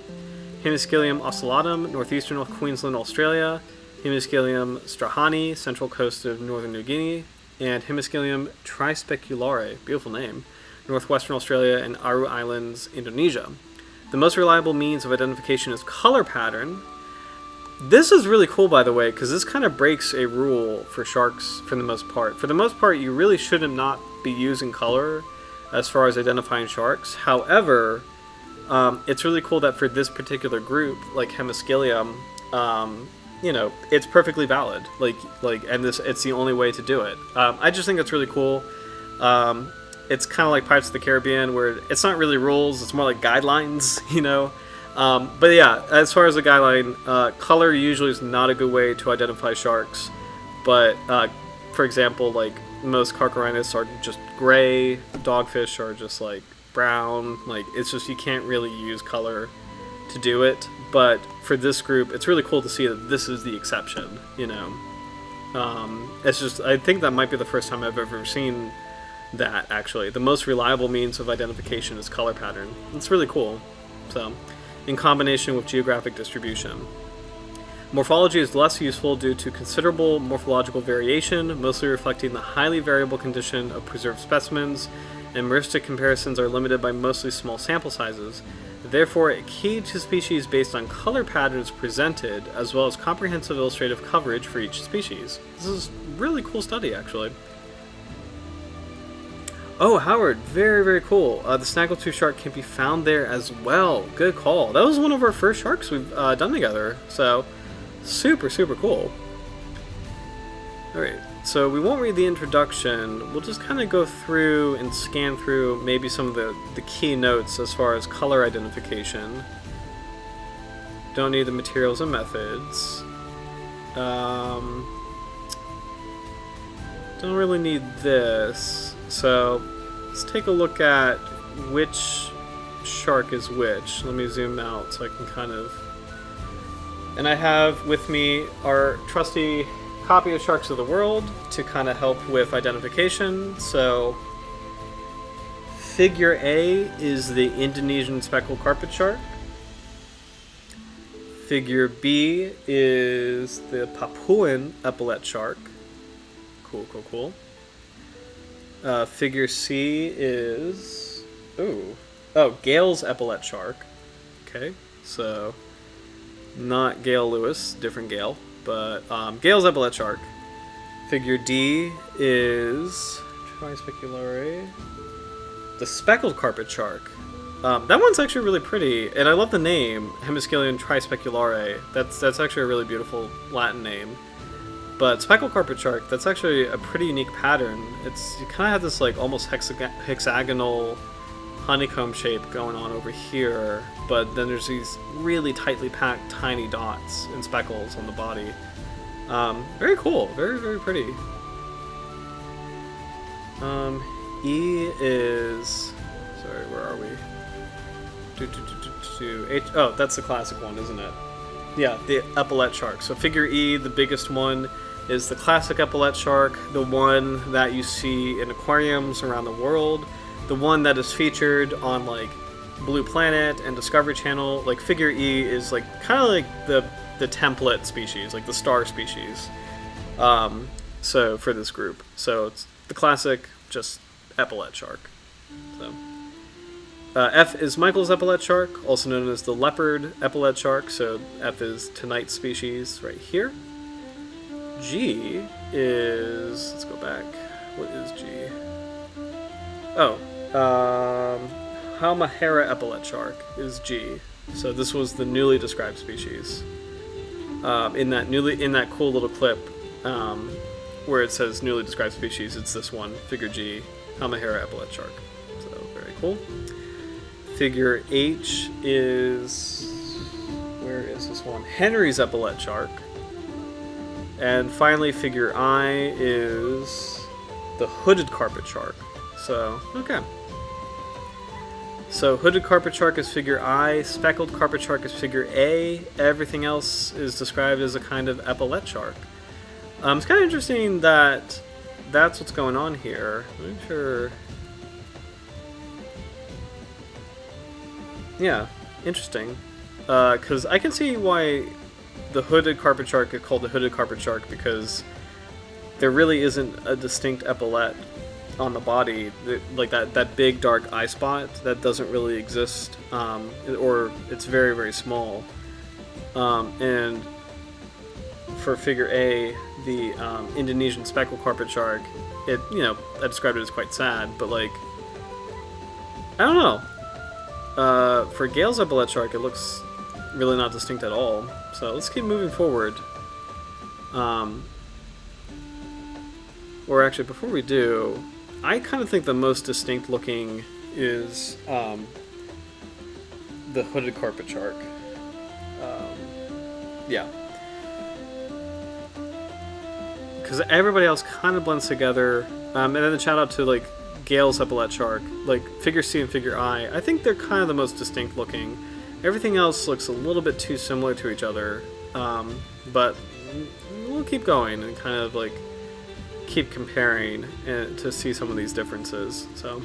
Hemiscyllium ocellatum, northeastern of Queensland, Australia. Hemiscyllium strahani, central coast of northern New Guinea. And Hemiscyllium trispeculaire, beautiful name, northwestern Australia and Aru Islands, Indonesia. The most reliable means of identification is color pattern. This is really cool, by the way, because this kind of breaks a rule for sharks for the most part. For the most part, you really should not be using color as far as identifying sharks. However, it's really cool that for this particular group, like Hemiscyllium, you know, it's perfectly valid. And it's the only way to do it. I just think it's really cool. It's kind of like Pirates of the Caribbean, where it's not really rules; it's more like guidelines, you know. But yeah, as far as a guideline, color usually is not a good way to identify sharks. But for example, like most Carcharodontis are just gray, dogfish are just like brown. Like it's just you can't really use color to do it. But for this group, it's really cool to see that this is the exception. You know, it's just I think that might be the first time I've ever seen that. Actually, the most reliable means of identification is color pattern. It's really cool. So, in combination with geographic distribution. Morphology is less useful due to considerable morphological variation, mostly reflecting the highly variable condition of preserved specimens, and meristic comparisons are limited by mostly small sample sizes. Therefore, a key to species based on color patterns presented, as well as comprehensive illustrative coverage for each species. This is a really cool study, actually. Oh, Howard, very, very cool. The snaggletooth shark can be found there as well. Good call. That was one of our first sharks we've done together. So, super, super cool. Alright, so we won't read the introduction. We'll just kind of go through and scan through maybe some of the key notes as far as color identification. Don't need the materials and methods. Don't really need this. So let's take a look at which shark is which. Let me zoom out so I can kind of... And I have with me our trusty copy of Sharks of the World to kind of help with identification. So figure A is the Indonesian speckled carpet shark. Figure B is the Papuan epaulette shark. Cool, cool, cool. Figure C is... Gale's epaulette shark. Okay, so not Gale Lewis, different Gale, but Gale's epaulette shark. Figure D is Trispeculaire, the speckled carpet shark. That one's actually really pretty, and I love the name, Hemiscyllium trispeculaire. That's actually a really beautiful Latin name. But speckled carpet shark, that's actually a pretty unique pattern. You kind of have this like almost hexagonal honeycomb shape going on over here, but then there's these really tightly packed tiny dots and speckles on the body. Very cool, very, very pretty. E is, sorry, where are we? Oh, that's the classic one, isn't it? Yeah, the epaulette shark. So figure E, the biggest one, is the classic epaulette shark, the one that you see in aquariums around the world, the one that is featured on like Blue Planet and Discovery Channel. Like figure E is like kind of like the template species, like the star species. So for this group, so it's the classic, just epaulette shark. So. F is Michael's epaulette shark, also known as the leopard epaulette shark. So F is tonight's species right here. G is, let's go back. What is G? Oh, Halmahera epaulette shark is G. So this was the newly described species. In that cool little clip where it says newly described species, it's this one, figure G, Halmahera epaulette shark. So very cool. Figure H is, where is this one? Henry's epaulette shark. And finally, figure I is the hooded carpet shark. So, okay. So hooded carpet shark is figure I, speckled carpet shark is figure A, everything else is described as a kind of epaulette shark. It's kind of interesting that that's what's going on here. I'm not sure. Yeah, interesting. Because I can see why the hooded carpet shark is called the hooded carpet shark, because there really isn't a distinct epaulette on the body, like that big dark eye spot that doesn't really exist, or it's very, very small. And for figure A, the Indonesian speckled carpet shark, I described it as quite sad, but like, I don't know. For Gale's epaulette shark, it looks really not distinct at all. So let's keep moving forward. Or actually, before we do, I kind of think the most distinct looking is the hooded carpet shark. Yeah. Because everybody else kind of blends together. And then a shout out to like Gale's epaulette shark, like figure C and figure I think they're kind of the most distinct looking. Everything else looks a little bit too similar to each other, but we'll keep going and kind of like keep comparing and to see some of these differences. So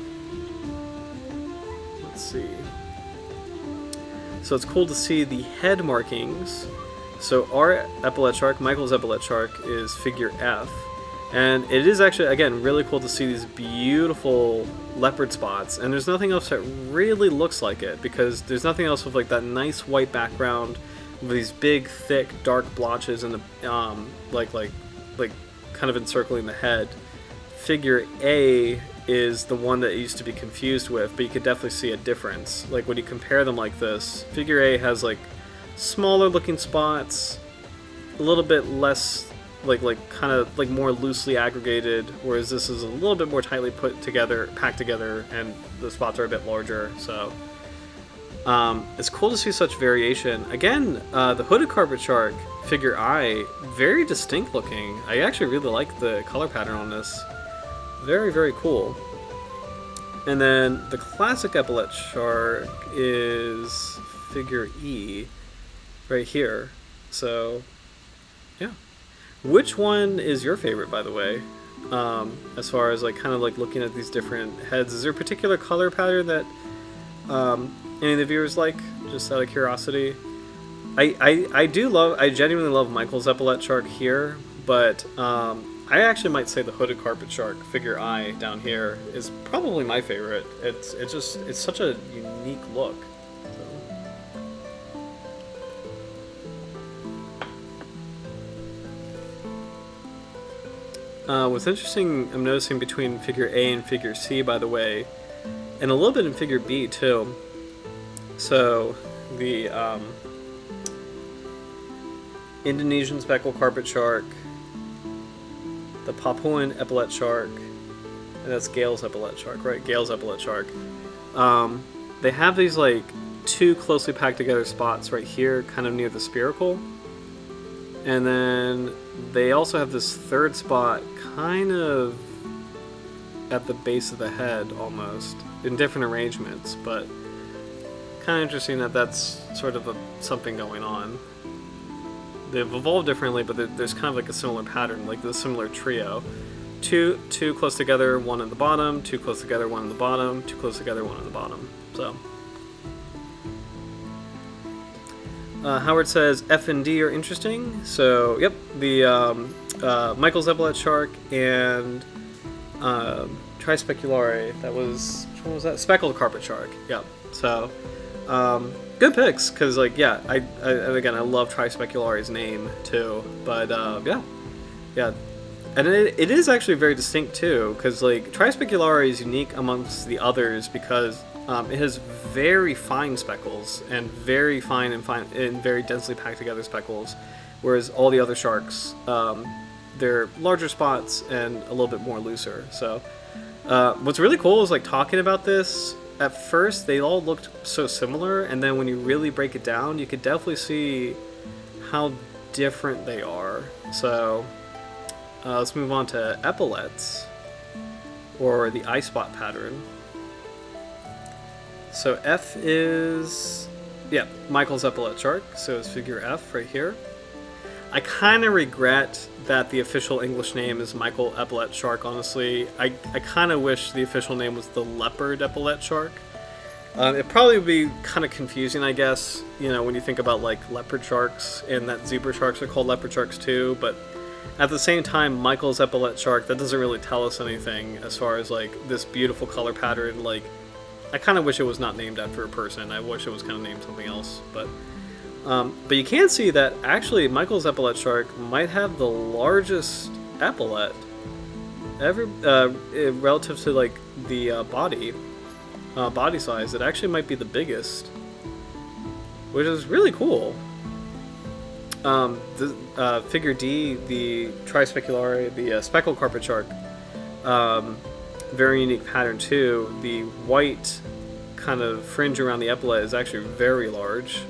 let's see. So it's cool to see the head markings. So our epaulette shark, Michael's epaulette shark, is figure F. And it is actually, again, really cool to see these beautiful leopard spots. And there's nothing else that really looks like it, because there's nothing else with like that nice white background with these big, thick, dark blotches and the like kind of encircling the head. Figure A is the one that it used to be confused with, but you could definitely see a difference. Like when you compare them like this, figure A has like smaller looking spots, a little bit less like kind of like more loosely aggregated, whereas this is a little bit more tightly packed together, and the spots are a bit larger. So it's cool to see such variation. Again, the hooded carpet shark, figure I, very distinct looking. I actually really like the color pattern on this. Very, very cool. And then the classic epaulette shark is figure E right here. So yeah. Which one is your favorite, by the way? As far as like kind of like looking at these different heads, is there a particular color pattern that any of the viewers like, just out of curiosity? I genuinely love Michael's epaulette shark here, but I actually might say the hooded carpet shark, figure I, down here is probably my favorite. It's such a unique look. What's interesting, I'm noticing between figure A and figure C, by the way, and a little bit in figure B too. So the Indonesian speckled carpet shark the Papuan Epaulette Shark, and that's Gale's Epaulette Shark, right? Gale's Epaulette Shark. They have these like two closely packed together spots right here, kind of near the spiracle. And then they also have this third spot kind of at the base of the head almost, in different arrangements, but kind of interesting that that's sort of something going on. They've evolved differently, but there's kind of like a similar pattern, like the similar trio. Two close together, one at the bottom, two close together, one at the bottom, two close together, one at the bottom. So Howard says F and D are interesting. So yep, the Michael's Epaulette Shark and Trispecularis. That was, which one was that? Speckled Carpet Shark. Yep. So good picks, because like yeah, I again I love Trispecularis' name too. But yeah. And it is actually very distinct too, because like Trispecularis is unique amongst the others because it has very fine speckles and very fine and very densely packed together speckles, whereas all the other sharks, they're larger spots and a little bit more looser. So what's really cool is like talking about this. At first, they all looked so similar, and then when you really break it down, you could definitely see how different they are. So let's move on to epaulettes, or the eye spot pattern. So F is, yeah, Michael's Epaulette Shark, so it's figure F right here. I kind of regret that the official English name is Michael Epaulette Shark, honestly. I kind of wish the official name was the Leopard Epaulette Shark. It probably would be kind of confusing, I guess, you know, when you think about like leopard sharks, and that zebra sharks are called leopard sharks too, but at the same time, Michael's Epaulette Shark, that doesn't really tell us anything as far as like this beautiful color pattern. Like, I kind of wish it was not named after a person. I wish it was kind of named something else, but you can see that actually Michael's Epaulette Shark might have the largest epaulette ever relative to like the body size. It actually might be the biggest, which is really cool. The figure D, the Trispecularis, the speckled carpet shark, very unique pattern too. The white kind of fringe around the epaulette is actually very large.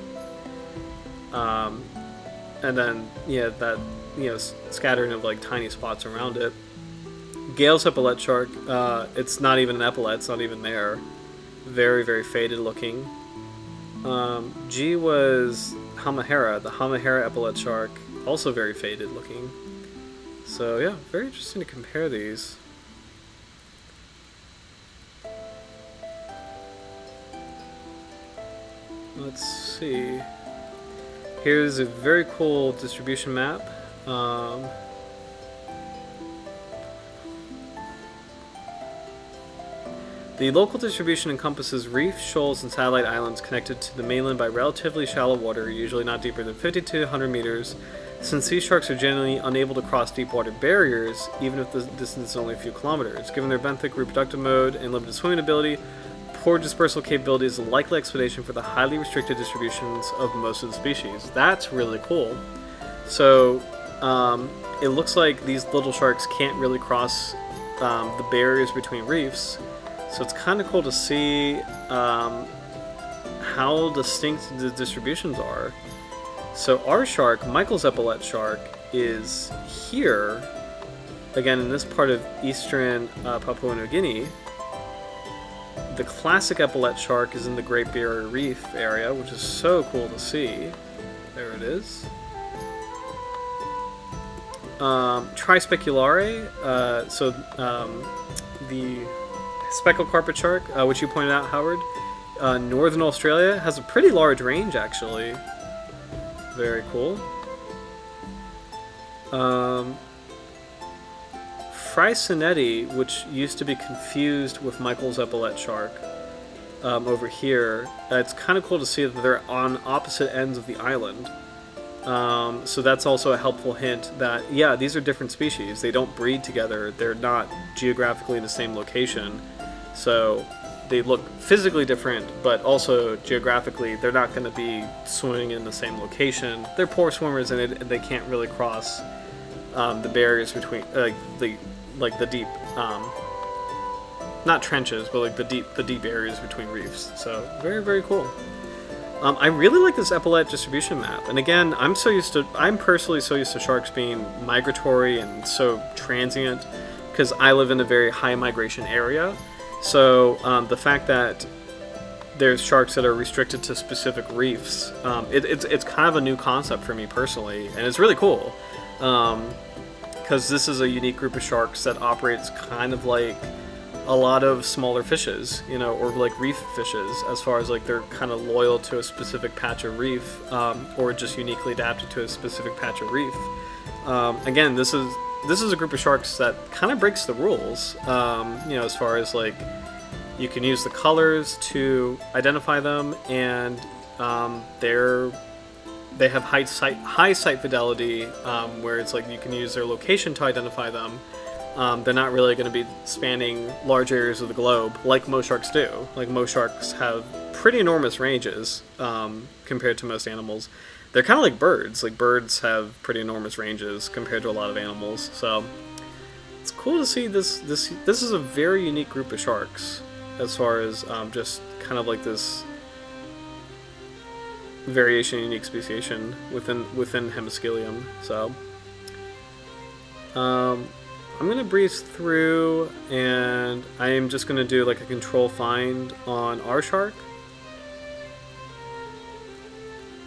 And then yeah, that, you know, scattering of like tiny spots around it. Gale's Epaulette Shark, it's not even an epaulette, it's not even there. Very, very faded looking. G was Hamahera, the Hamahera Epaulette Shark, also very faded looking. So yeah, very interesting to compare these. Let's see. Here's a very cool distribution map. The local distribution encompasses reefs, shoals, and satellite islands connected to the mainland by relatively shallow water, usually not deeper than 50 to 100 meters. Since these sharks are generally unable to cross deep water barriers, even if the distance is only a few kilometers. Given their benthic reproductive mode and limited swimming ability, poor dispersal capability is a likely explanation for the highly restricted distributions of most of the species. That's really cool. So it looks like these little sharks can't really cross the barriers between reefs. So it's kind of cool to see how distinct the distributions are. So our shark, Michael's Epaulette Shark, is here, again in this part of eastern Papua New Guinea. The classic Epaulette Shark is in the Great Barrier Reef area, which is so cool to see. There it is. Trispecularis, the speckled carpet shark, which you pointed out, Howard, northern Australia, has a pretty large range actually. Very cool. Freycinetti, which used to be confused with Michael's Epaulette Shark, over here, it's kind of cool to see that they're on opposite ends of the island. So that's also a helpful hint that, yeah, these are different species. They don't breed together. They're not geographically in the same location. So they look physically different, but also geographically, they're not going to be swimming in the same location. They're poor swimmers, and they can't really cross the barriers between the deep, not trenches, but like the deep areas between reefs. So very, very cool. I really like this epaulette distribution map, and again, I'm personally so used to sharks being migratory and so transient, because I live in a very high migration area. So the fact that there's sharks that are restricted to specific reefs, it's kind of a new concept for me personally, and it's really cool, because this is a unique group of sharks that operates kind of like a lot of smaller fishes, you know, or like reef fishes, as far as like they're kind of loyal to a specific patch of reef, or just uniquely adapted to a specific patch of reef. Again, this is a group of sharks that kind of breaks the rules, you know, as far as like you can use the colors to identify them, and they have high sight fidelity, where it's like you can use their location to identify them. They're not really going to be spanning large areas of the globe like most sharks do. Like most sharks have pretty enormous ranges compared to most animals. They're kind of like birds. Like birds have pretty enormous ranges compared to a lot of animals. So it's cool to see this. This is a very unique group of sharks, as far as just kind of like this variation, unique speciation within Hemiscyllium. So I'm going to breeze through, and I am just going to do like a control find on our shark.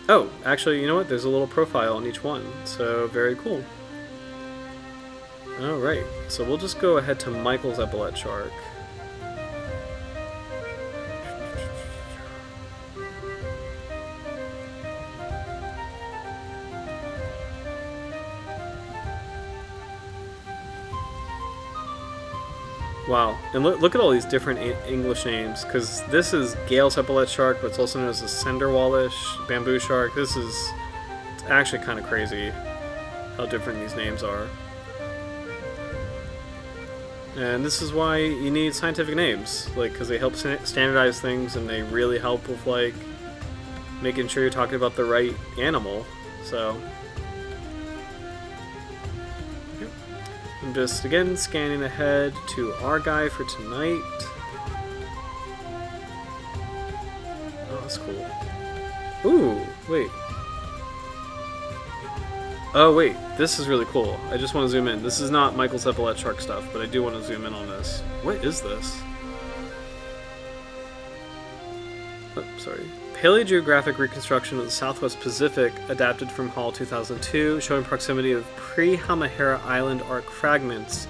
Oh, actually, you know what? There's a little profile on each one, so very cool. Alright, so we'll just go ahead to Michael's Epaulette Shark. Wow, and look at all these different English names, because this is Gale's Epaulette Shark, but it's also known as the Cenderwallish Bamboo Shark. It's actually kind of crazy how different these names are. And this is why you need scientific names, like, because they help standardize things, and they really help with, like, making sure you're talking about the right animal, so... I'm just, again, scanning ahead to our guy for tonight. Oh, that's cool. Ooh, wait. Oh, wait, this is really cool. I just want to zoom in. This is not Michael's Epaulette Shark stuff, but I do want to zoom in on this. What is this? Oh, sorry. Paleogeographic reconstruction of the Southwest Pacific, adapted from Hall 2002, showing proximity of pre-Halmahera Island arc fragments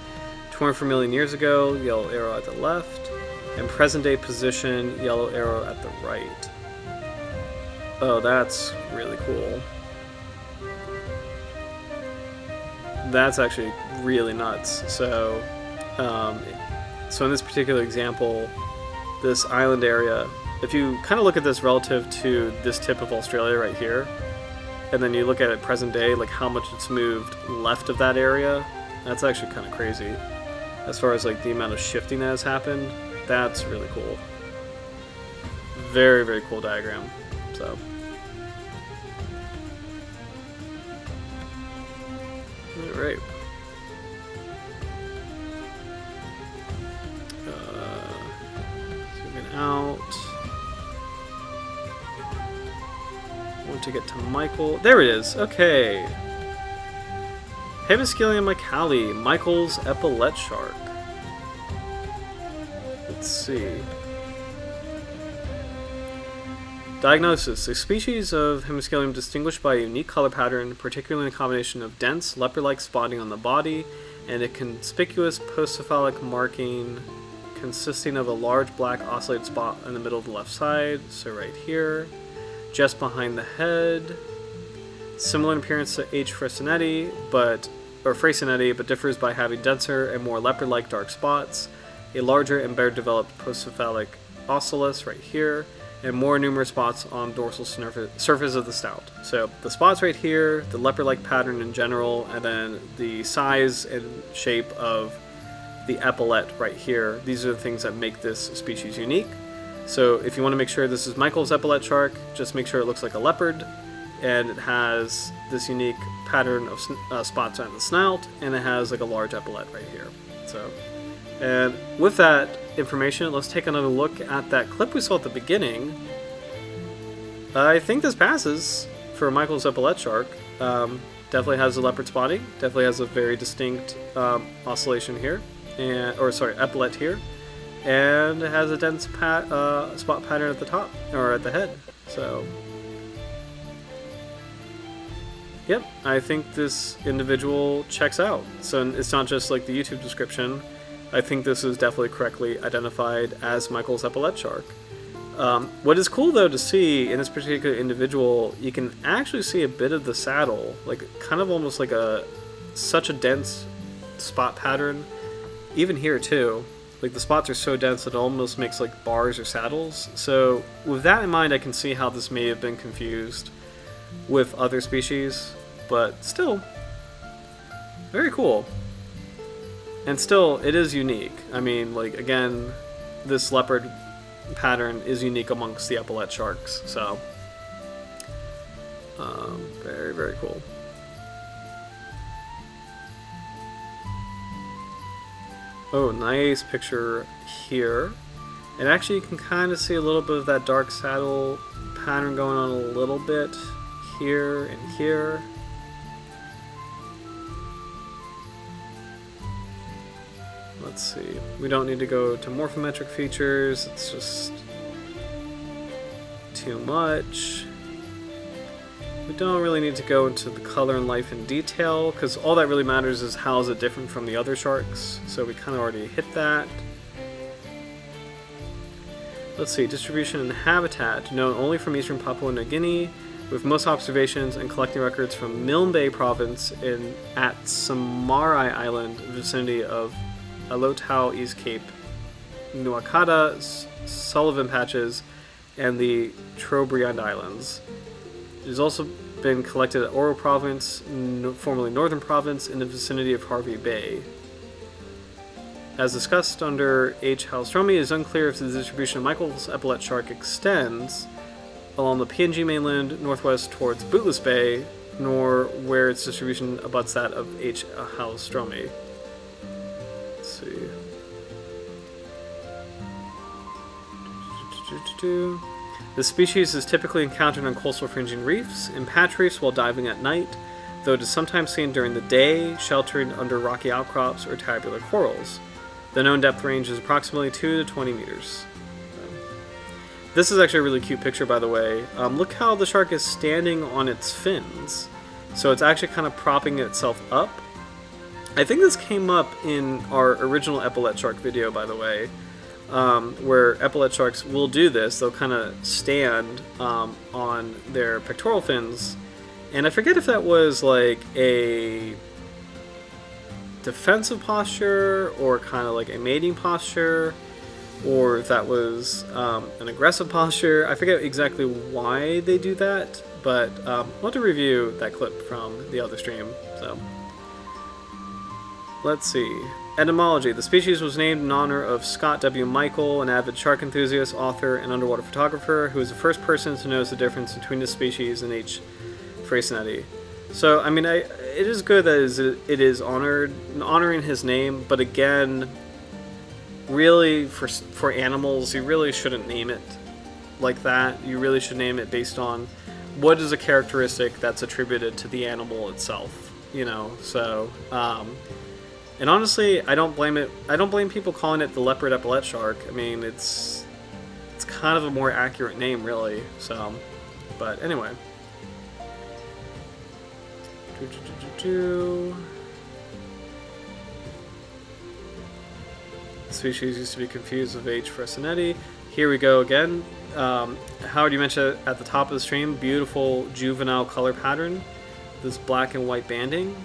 24 million years ago, yellow arrow at the left, and present-day position, yellow arrow at the right. Oh, that's really cool. That's actually really nuts. So in this particular example, this island area, if you kind of look at this relative to this tip of Australia right here, and then you look at it present day, like how much it's moved left of that area, that's actually kind of crazy. As far as like the amount of shifting that has happened, that's really cool. Very, very cool diagram. So. Alright. Zooming out. Want to get to Michael. There it is. Okay. Hemiscyllium michaeli, Michael's Epaulette Shark. Let's see. Diagnosis. A species of Hemiscyllium distinguished by a unique color pattern, particularly in a combination of dense, leopard-like spotting on the body and a conspicuous postcephalic marking consisting of a large black ocellated spot in the middle of the left side, so right here, just behind the head. Similar in appearance to H. freycinetti, but differs by having denser and more leopard-like dark spots, a larger and better developed postcephalic ocellus right here, and more numerous spots on dorsal surface of the snout. So the spots right here, the leopard-like pattern in general, and then the size and shape of the epaulette right here. These are the things that make this species unique. So if you want to make sure this is Michael's Epaulette Shark, just make sure it looks like a leopard, and it has this unique pattern of spots on the snout, and it has like a large epaulette right here. So, and with that information, let's take another look at that clip we saw at the beginning. I think this passes for Michael's Epaulette Shark. Definitely has a leopard spotting. Definitely has a very distinct oscillation here, epaulette here, and it has a dense spot pattern at the top or at the head. So, yep, I think this individual checks out. So it's not just like the YouTube description. I think this is definitely correctly identified as Michael's Epaulette Shark. What is cool though to see in this particular individual, you can actually see a bit of the saddle, like kind of almost like such a dense spot pattern. Even here too, like the spots are so dense that it almost makes like bars or saddles. So with that in mind, I can see how this may have been confused with other species, but still very cool. And still, it is unique. I mean, like again, this leopard pattern is unique amongst the epaulette sharks, so very, very cool. Oh, nice picture here. And actually you can kind of see a little bit of that dark saddle pattern going on a little bit here and here. Let's see, we don't need to go to morphometric features, it's just too much. We don't really need to go into the color and life in detail, because all that really matters is how is it different from the other sharks, so we kind of already hit that. Let's see, distribution and habitat, known only from eastern Papua New Guinea, with most observations and collecting records from Milne Bay province at Samarai Island, vicinity of Alotau East Cape, Nuakata, Sullivan Patches, and the Trobriand Islands. It has also been collected at Oro Province, formerly Northern Province, in the vicinity of Harvey Bay. As discussed under H. Halstromi, it is unclear if the distribution of Michael's Epaulette Shark extends along the PNG mainland northwest towards Bootless Bay, nor where its distribution abuts that of H. Halstromi. Let's see. This species is typically encountered on coastal fringing reefs, in patch reefs while diving at night, though it is sometimes seen during the day, sheltered under rocky outcrops or tabular corals. The known depth range is approximately 2 to 20 meters. This is actually a really cute picture, by the way. Look how the shark is standing on its fins. So it's actually kind of propping itself up. I think this came up in our original epaulette shark video, by the way, where epaulette sharks will do this. They'll kind of stand on their pectoral fins, and I forget if that was like a defensive posture or kind of like a mating posture, or if that was an aggressive posture. I forget exactly why they do that, but I'll have to review that clip from the other stream. So let's see. Etymology. The species was named in honor of Scott W. Michael, an avid shark enthusiast, author, and underwater photographer, who was the first person to notice the difference between this species and H. freycinetti. So, I mean, it is good that it is honoring his name, but again, really, for animals, you really shouldn't name it like that. You really should name it based on what is a characteristic that's attributed to the animal itself, you know, so, and honestly, I don't blame people calling it the Leopard Epaulette Shark. I mean, it's kind of a more accurate name, really, so, but anyway. The species used to be confused with H. freycinetti. Here we go again. Howard, you mentioned at the top of the stream, beautiful juvenile color pattern, this black and white banding.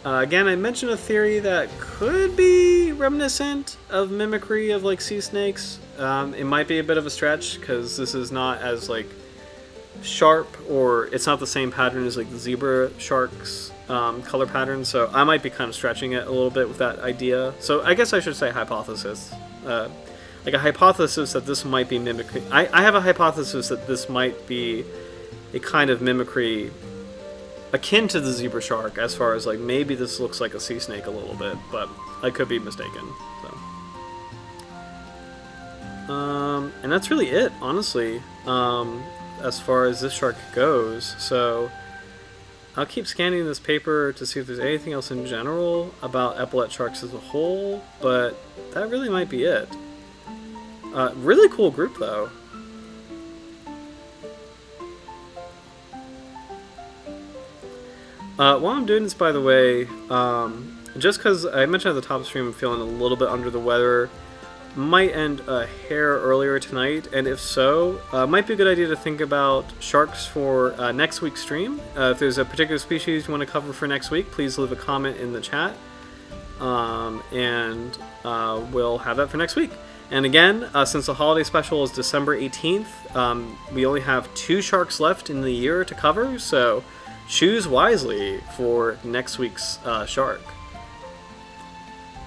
Again, I mentioned a theory that could be reminiscent of mimicry of like sea snakes. It might be a bit of a stretch because this is not as like sharp, or it's not the same pattern as like the zebra shark's color pattern, so I might be kind of stretching it a little bit with that idea. So I guess I should say hypothesis. Like a hypothesis that this might be mimicking. I have a hypothesis that this might be a kind of mimicry akin to the zebra shark, as far as like maybe this looks like a sea snake a little bit, but I could be mistaken. So, and that's really it, honestly, as far as this shark goes. So I'll keep scanning this paper to see if there's anything else in general about epaulette sharks as a whole, but that really might be it. Really cool group, though. While I'm doing this, by the way, just because I mentioned at the top of the stream I'm feeling a little bit under the weather, might end a hair earlier tonight, and if so, might be a good idea to think about sharks for next week's stream. If there's a particular species you want to cover for next week, please leave a comment in the chat, and we'll have that for next week. And again, since the holiday special is December 18th, we only have 2 sharks left in the year to cover, so choose wisely for next week's shark.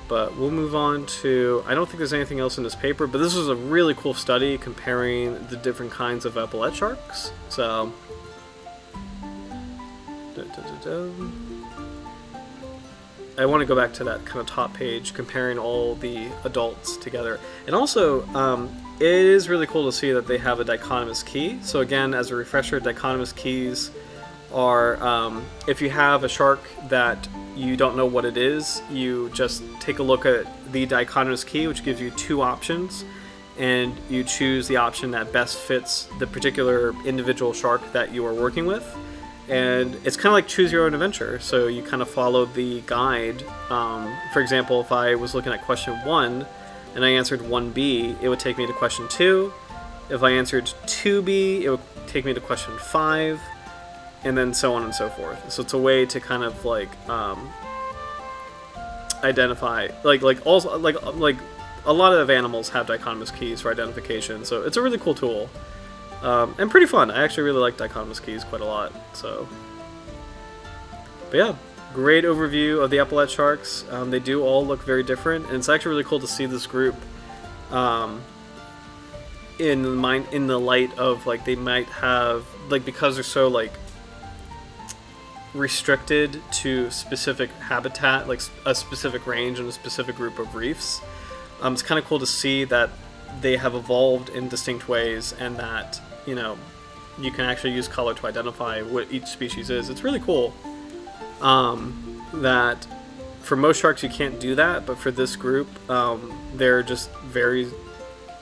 But we'll move on to, I don't think there's anything else in this paper, but this was a really cool study comparing the different kinds of epaulette sharks. So, I want to go back to that kind of top page, comparing all the adults together. And also, it is really cool to see that they have a dichotomous key. So again, as a refresher, dichotomous keys are, if you have a shark that you don't know what it is, you just take a look at the dichotomous key, which gives you 2 options, and you choose the option that best fits the particular individual shark that you are working with. And it's kind of like choose your own adventure, so you kind of follow the guide. For example, if I was looking at question 1 and I answered 1B, it would take me to question 2. If I answered 2B, it would take me to question 5, and then so on and so forth. So it's a way to kind of like identify, also a lot of animals have dichotomous keys for identification. So it's a really cool tool, and pretty fun. I actually really like dichotomous keys quite a lot. So, but yeah, great overview of the epaulette sharks. They do all look very different, and it's actually really cool to see this group in the light of like they might have, like, because they're so like restricted to specific habitat, like a specific range and a specific group of reefs. It's kind of cool to see that they have evolved in distinct ways, and that, you know, you can actually use color to identify what each species is. It's really cool that for most sharks you can't do that, but for this group, they're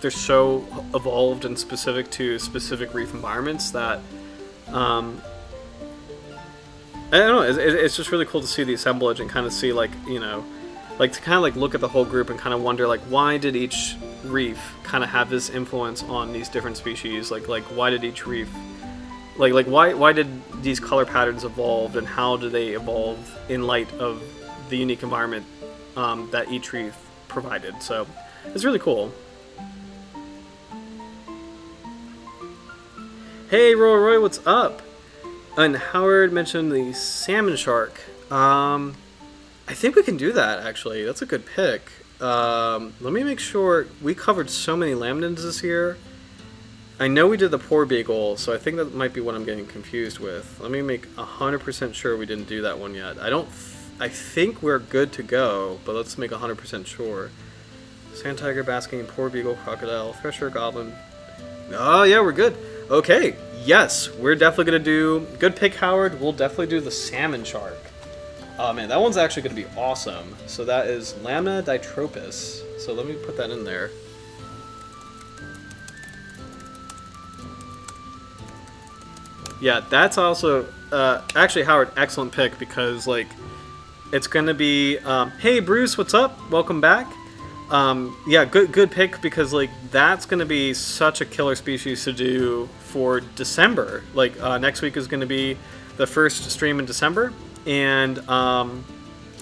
so evolved and specific to specific reef environments that I don't know, it's just really cool to see the assemblage and kind of see, like, you know, like to kind of like look at the whole group and kind of wonder, like, why did each reef kind of have this influence on these different species? Like why did each reef, like why did these color patterns evolve, and how do they evolve in light of the unique environment that each reef provided? So it's really cool. Hey Roy, what's up? And Howard mentioned the salmon shark. I think we can do that, actually. That's a good pick. Let me make sure. We covered so many lamnids this year. I know we did the poor beagle, so I think that might be what I'm getting confused with. Let me make 100% sure we didn't do that one yet. I think we're good to go, but let's make 100% sure. Sand tiger, basking, poor beagle, crocodile, thresher, goblin. Oh, yeah, we're good. Okay, yes, we're definitely going to do... Good pick, Howard. We'll definitely do the salmon shark. Oh, man, that one's actually going to be awesome. So that is Lamna ditropus. So let me put that in there. Yeah, that's also... actually, Howard, excellent pick, because, like, it's going to be... hey, Bruce, what's up? Welcome back. Yeah, good pick, because, like, that's going to be such a killer species to do for December. Like, next week is going to be the first stream in December, and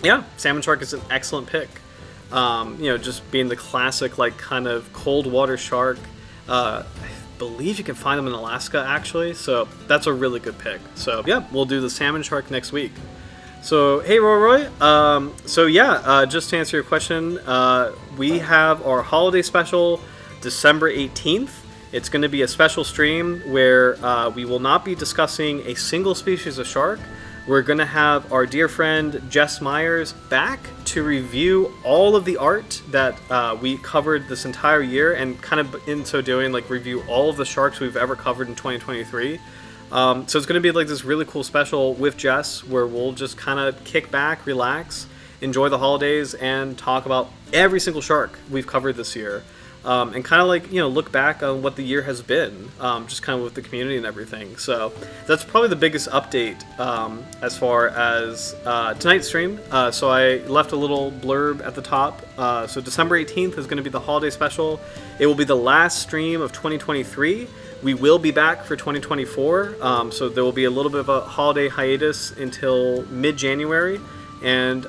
yeah, salmon shark is an excellent pick. You know, just being the classic, like, kind of cold water shark. I believe you can find them in Alaska, actually, so that's a really good pick. So yeah, we'll do the salmon shark next week. So, hey Roy, so yeah, just to answer your question, we have our holiday special December 18th, It's going to be a special stream where we will not be discussing a single species of shark. We're going to have our dear friend Jess Myers back to review all of the art that we covered this entire year, and kind of in so doing, like, review all of the sharks we've ever covered in 2023. So it's going to be like this really cool special with Jess where we'll just kind of kick back, relax, enjoy the holidays, and talk about every single shark we've covered this year. And kind of like, look back on what the year has been, just kind of with the community and everything. So that's probably the biggest update as far as tonight's stream. So I left a little blurb at the top. So December 18th is going to be the holiday special. It will be the last stream of 2023. We will be back for 2024. So there will be a little bit of a holiday hiatus until mid-January. And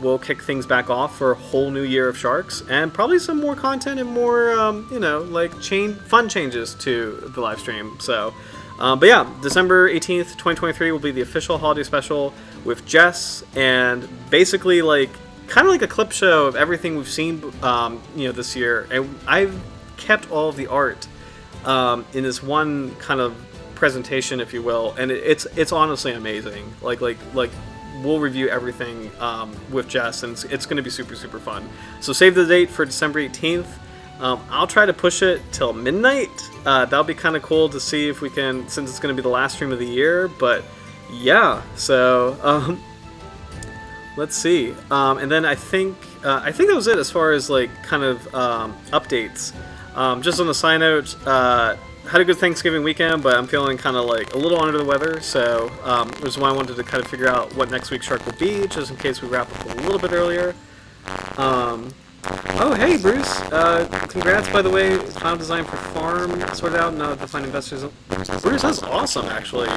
we'll kick things back off for a whole new year of sharks, and probably some more content and more, fun changes to the live stream. So, but yeah, December 18th, 2023 will be the official holiday special with Jess, and basically kind of like a clip show of everything we've seen, this year. And I've kept all of the art in this one kind of presentation, if you will, and it's honestly amazing. We'll review everything with Jess, and it's going to be super, super fun. So save the date for December 18th. I'll try to push it till midnight. That'll be kind of cool to see if we can, since it's going to be the last stream of the year. But yeah, so let's see. And then I think that was it as far as kind of updates. Just on the side note, had a good Thanksgiving weekend, but I'm feeling kind of a little under the weather, so which is why I wanted to kind of figure out what next week's shark will be, just in case we wrap up a little bit earlier. Oh, hey, Bruce. Congrats, by the way. Final design for farm sorted out, now to find investors. Bruce, that's awesome, actually.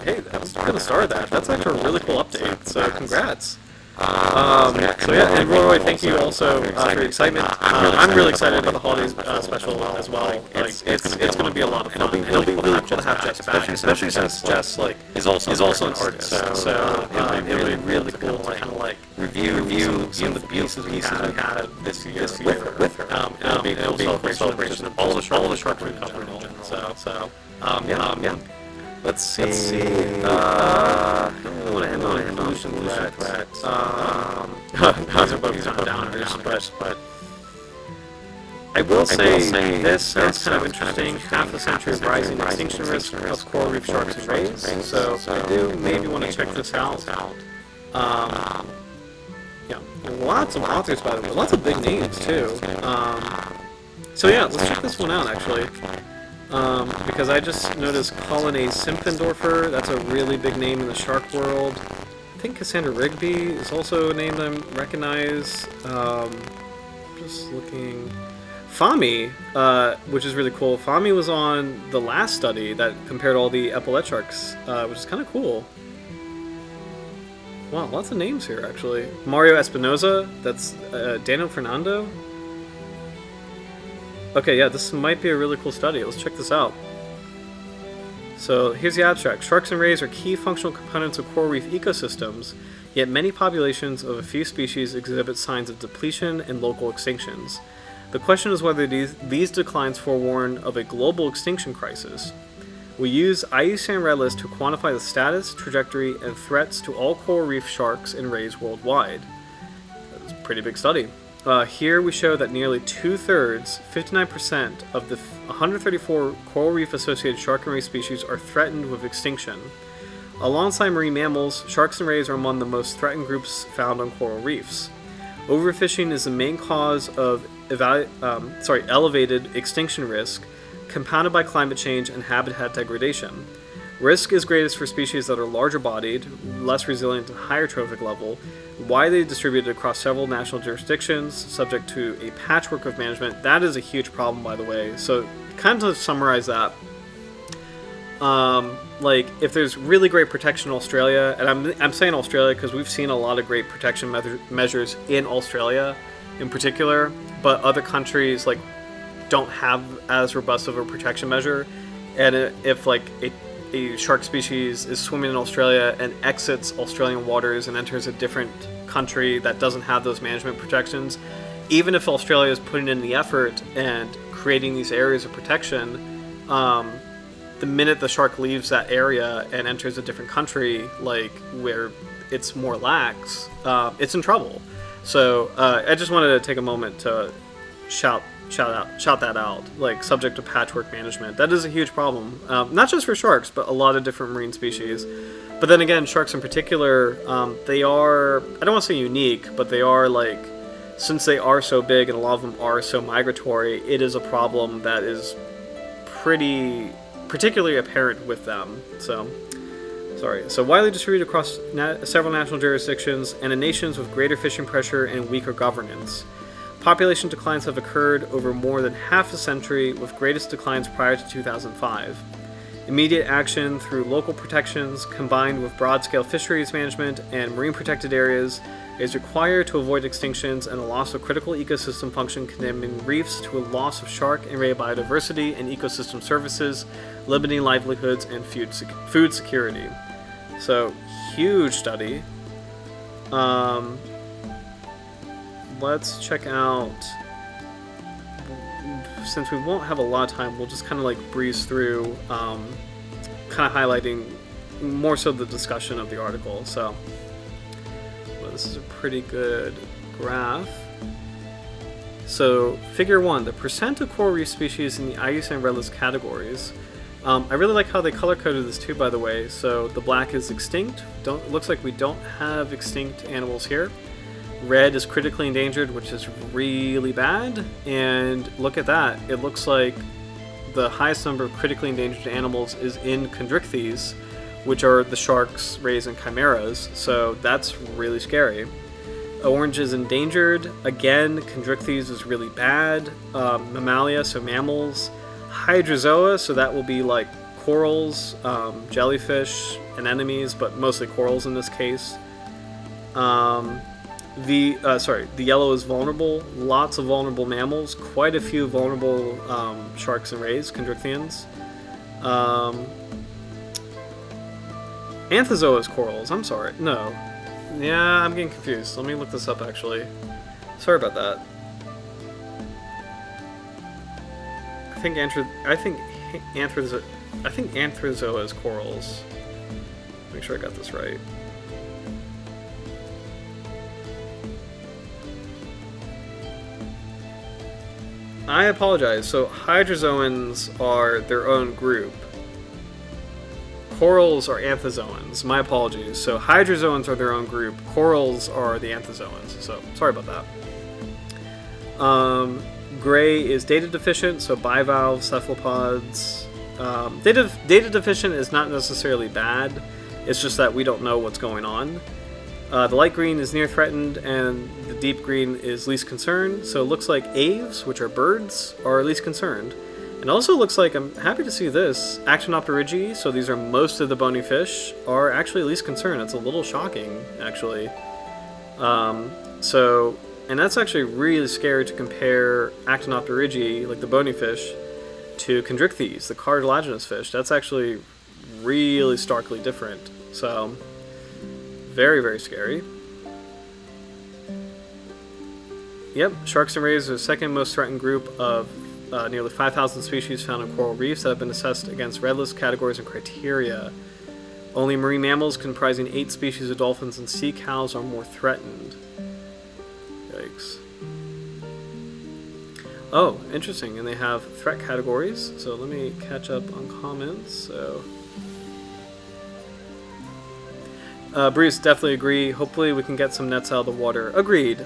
Hey, that's going to start that. That's actually a really cool update, so congrats. So yeah, and Roy, thank you also for your excitement. I'm really excited about the holidays special as well. It's going to be a lot of fun. It'll be really cool to have Jess back, especially since Jess is also an artist. So it'll be really cool to kind of review some of the pieces we had this year with her. And it'll be a celebration of all the sharks we've covered in general. So yeah. Let's see. I don't want to end on an evolution threat. These are both downers, but I will say this sounds kind of interesting. Half a century of rising extinction risk of coral reef sharks and rays. So I do maybe want to check this out. Yeah, lots of authors, by the way. Lots of big names too. So yeah, let's check this one out actually. Because I just noticed Colin A. Simpfendorfer, that's a really big name in the shark world. I think Cassandra Rigby is also a name that I recognize. Just looking. Fami, which is really cool. Fami was on the last study that compared all the epaulette sharks, which is kind of cool. Wow, lots of names here actually. Mario Espinoza, that's Daniel Fernando. Okay, yeah, this might be a really cool study. Let's check this out. So here's the abstract. Sharks and rays are key functional components of coral reef ecosystems, yet many populations of a few species exhibit signs of depletion and local extinctions. The question is whether these declines forewarn of a global extinction crisis. We use IUCN Red List to quantify the status, trajectory, and threats to all coral reef sharks and rays worldwide. That was a pretty big study. Here we show that nearly 2/3, 59% of the 134 coral reef associated shark and ray species are threatened with extinction. Alongside marine mammals, sharks and rays are among the most threatened groups found on coral reefs. Overfishing is the main cause of elevated extinction risk, compounded by climate change and habitat degradation. Risk is greatest for species that are larger bodied, less resilient and higher trophic level, widely distributed across several national jurisdictions, subject to a patchwork of management. That is a huge problem, by the way. So, kind of to summarize that, if there's really great protection in Australia, and I'm saying Australia because we've seen a lot of great protection measures in Australia in particular, but other countries don't have as robust of a protection measure, and if a shark species is swimming in Australia and exits Australian waters and enters a different country that doesn't have those management protections, even if Australia is putting in the effort and creating these areas of protection, the minute the shark leaves that area and enters a different country, like where it's more lax, it's in trouble. So I just wanted to take a moment to shout that out, like subject to patchwork management. That is a huge problem, not just for sharks, but a lot of different marine species. But then again, sharks in particular, they are, I don't want to say unique, but they are like, since they are so big and a lot of them are so migratory, it is a problem that is particularly apparent with them. So widely distributed across several national jurisdictions and in nations with greater fishing pressure and weaker governance. Population declines have occurred over more than half a century, with greatest declines prior to 2005. Immediate action through local protections, combined with broad-scale fisheries management and marine protected areas, is required to avoid extinctions and a loss of critical ecosystem function, condemning reefs to a loss of shark and ray biodiversity and ecosystem services, limiting livelihoods and food security. So, huge study. Let's check out, since we won't have a lot of time, we'll just kind of like breeze through, kind of highlighting more so the discussion of the article. So, well, this is a pretty good graph. So, figure 1, the percent of coral reef species in the IUCN and Red List categories. I really like how they color-coded this too, by the way. So, the black is extinct. Looks like we don't have extinct animals here. Red is critically endangered, which is really bad. And look at that. It looks like the highest number of critically endangered animals is in chondrichthyes, which are the sharks, rays, and chimeras. So that's really scary. Orange is endangered. Again, chondrichthyes is really bad. Mammalia, so mammals. Hydrozoa, so that will be like corals, jellyfish, anemones, but mostly corals in this case. The yellow is vulnerable. Lots of vulnerable mammals. Quite a few vulnerable sharks and rays, chondrichthyans. Anthozoa is corals. I'm sorry. No. Yeah, I'm getting confused. Let me look this up, actually. Sorry about that. I think Anthozoa is corals. Make sure I got this right. I apologize. So hydrozoans are their own group. Corals are anthozoans. My apologies. So hydrozoans are their own group. Corals are the anthozoans. So sorry about that. Gray is data deficient, so bivalves, cephalopods. Data deficient is not necessarily bad. It's just that we don't know what's going on. The light green is near threatened, and the deep green is least concerned. So it looks like aves, which are birds, are least concerned. And also looks like, I'm happy to see this, Actinopterygii, so these are most of the bony fish, are actually least concerned. It's a little shocking, actually. And that's actually really scary to compare Actinopterygii, like the bony fish, to chondrichthyes, the cartilaginous fish. That's actually really starkly different. So, very, very scary. Yep, sharks and rays are the second most threatened group of nearly 5,000 species found in coral reefs that have been assessed against red list categories and criteria. Only marine mammals comprising 8 species of dolphins and sea cows are more threatened. Yikes. Oh, interesting, and they have threat categories, so let me catch up on comments. So, Bruce, definitely agree. Hopefully we can get some nets out of the water. Agreed.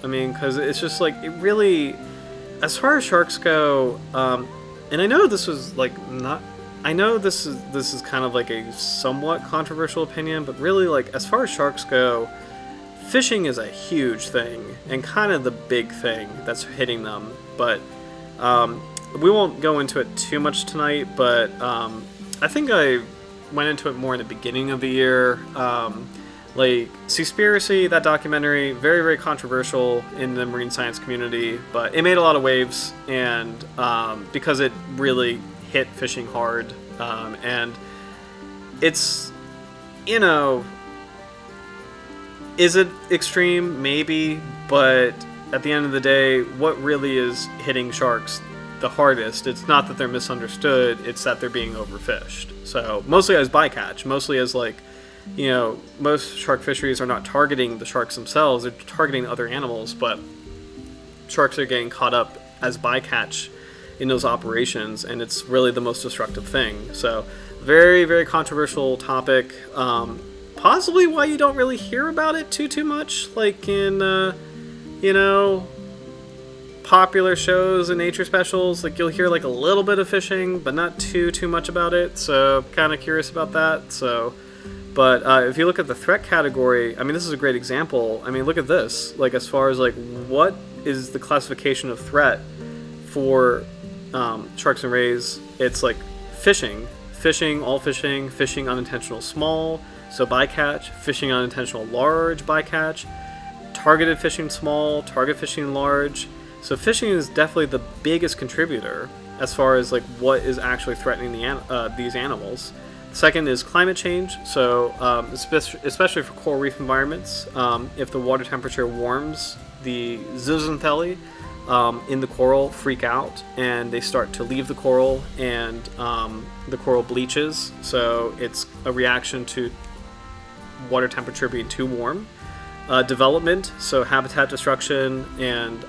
I mean, because it's just like, it really, as far as sharks go, and I know this was like not, I know this is kind of like a somewhat controversial opinion, but really, like, as far as sharks go, fishing is a huge thing, and kind of the big thing that's hitting them. But we won't go into it too much tonight, but I think I went into it more in the beginning of the year. Like, Seaspiracy, that documentary, very, very controversial in the marine science community, but it made a lot of waves, and because it really hit fishing hard, and it's, you know, is it extreme? Maybe, but at the end of the day, what really is hitting sharks the hardest. It's not that they're misunderstood, it's that they're being overfished. So mostly as bycatch, mostly as like, most shark fisheries are not targeting the sharks themselves, they're targeting other animals, but sharks are getting caught up as bycatch in those operations, and it's really the most destructive thing. So very, very controversial topic. Possibly why you don't really hear about it too much, like in popular shows and nature specials. Like you'll hear like a little bit of fishing, but not too much about it. So kind of curious about that. So, but if you look at the threat category, I mean, this is a great example. I mean, look at this. Like as far as like what is the classification of threat for sharks and rays? It's like fishing, all fishing, fishing unintentional small, so bycatch, fishing unintentional large, bycatch, targeted fishing small, target fishing large. So fishing is definitely the biggest contributor as far as like what is actually threatening these animals. Second is climate change. So especially for coral reef environments, if the water temperature warms, the zooxanthellae in the coral freak out and they start to leave the coral, and the coral bleaches. So it's a reaction to water temperature being too warm. Development, so habitat destruction, and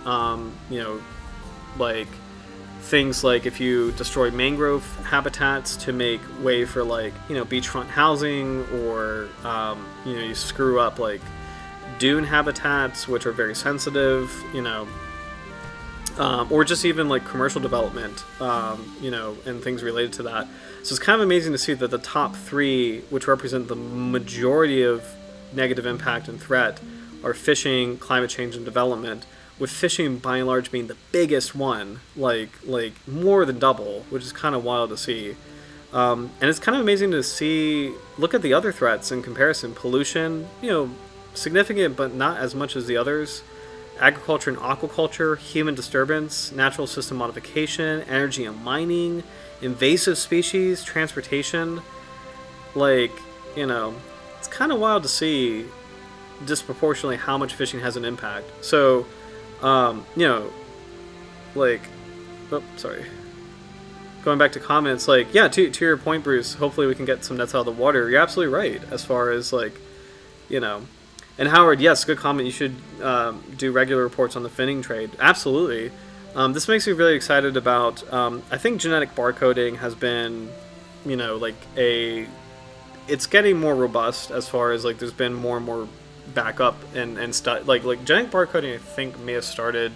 like things like if you destroy mangrove habitats to make way for like beachfront housing, or you screw up like dune habitats, which are very sensitive, or just even like commercial development, and things related to that. So it's kind of amazing to see that the top three, which represent the majority of negative impact and threat, are fishing, climate change, and development, with fishing by and large being the biggest one, like more than double, which is kind of wild to see. And it's kind of amazing to see, look at the other threats in comparison. Pollution, significant, but not as much as the others. Agriculture and aquaculture, human disturbance, natural system modification, energy and mining, invasive species, transportation. It's kind of wild to see disproportionately how much fishing has an impact. So, going back to comments, to your point, Bruce, hopefully we can get some nets out of the water. You're absolutely right as far as and Howard, yes, good comment. You should do regular reports on the finning trade. Absolutely. This makes me really excited about, I think genetic barcoding has been, it's getting more robust as far as there's been more and more backup and stuff. Like genetic barcoding, I think may have started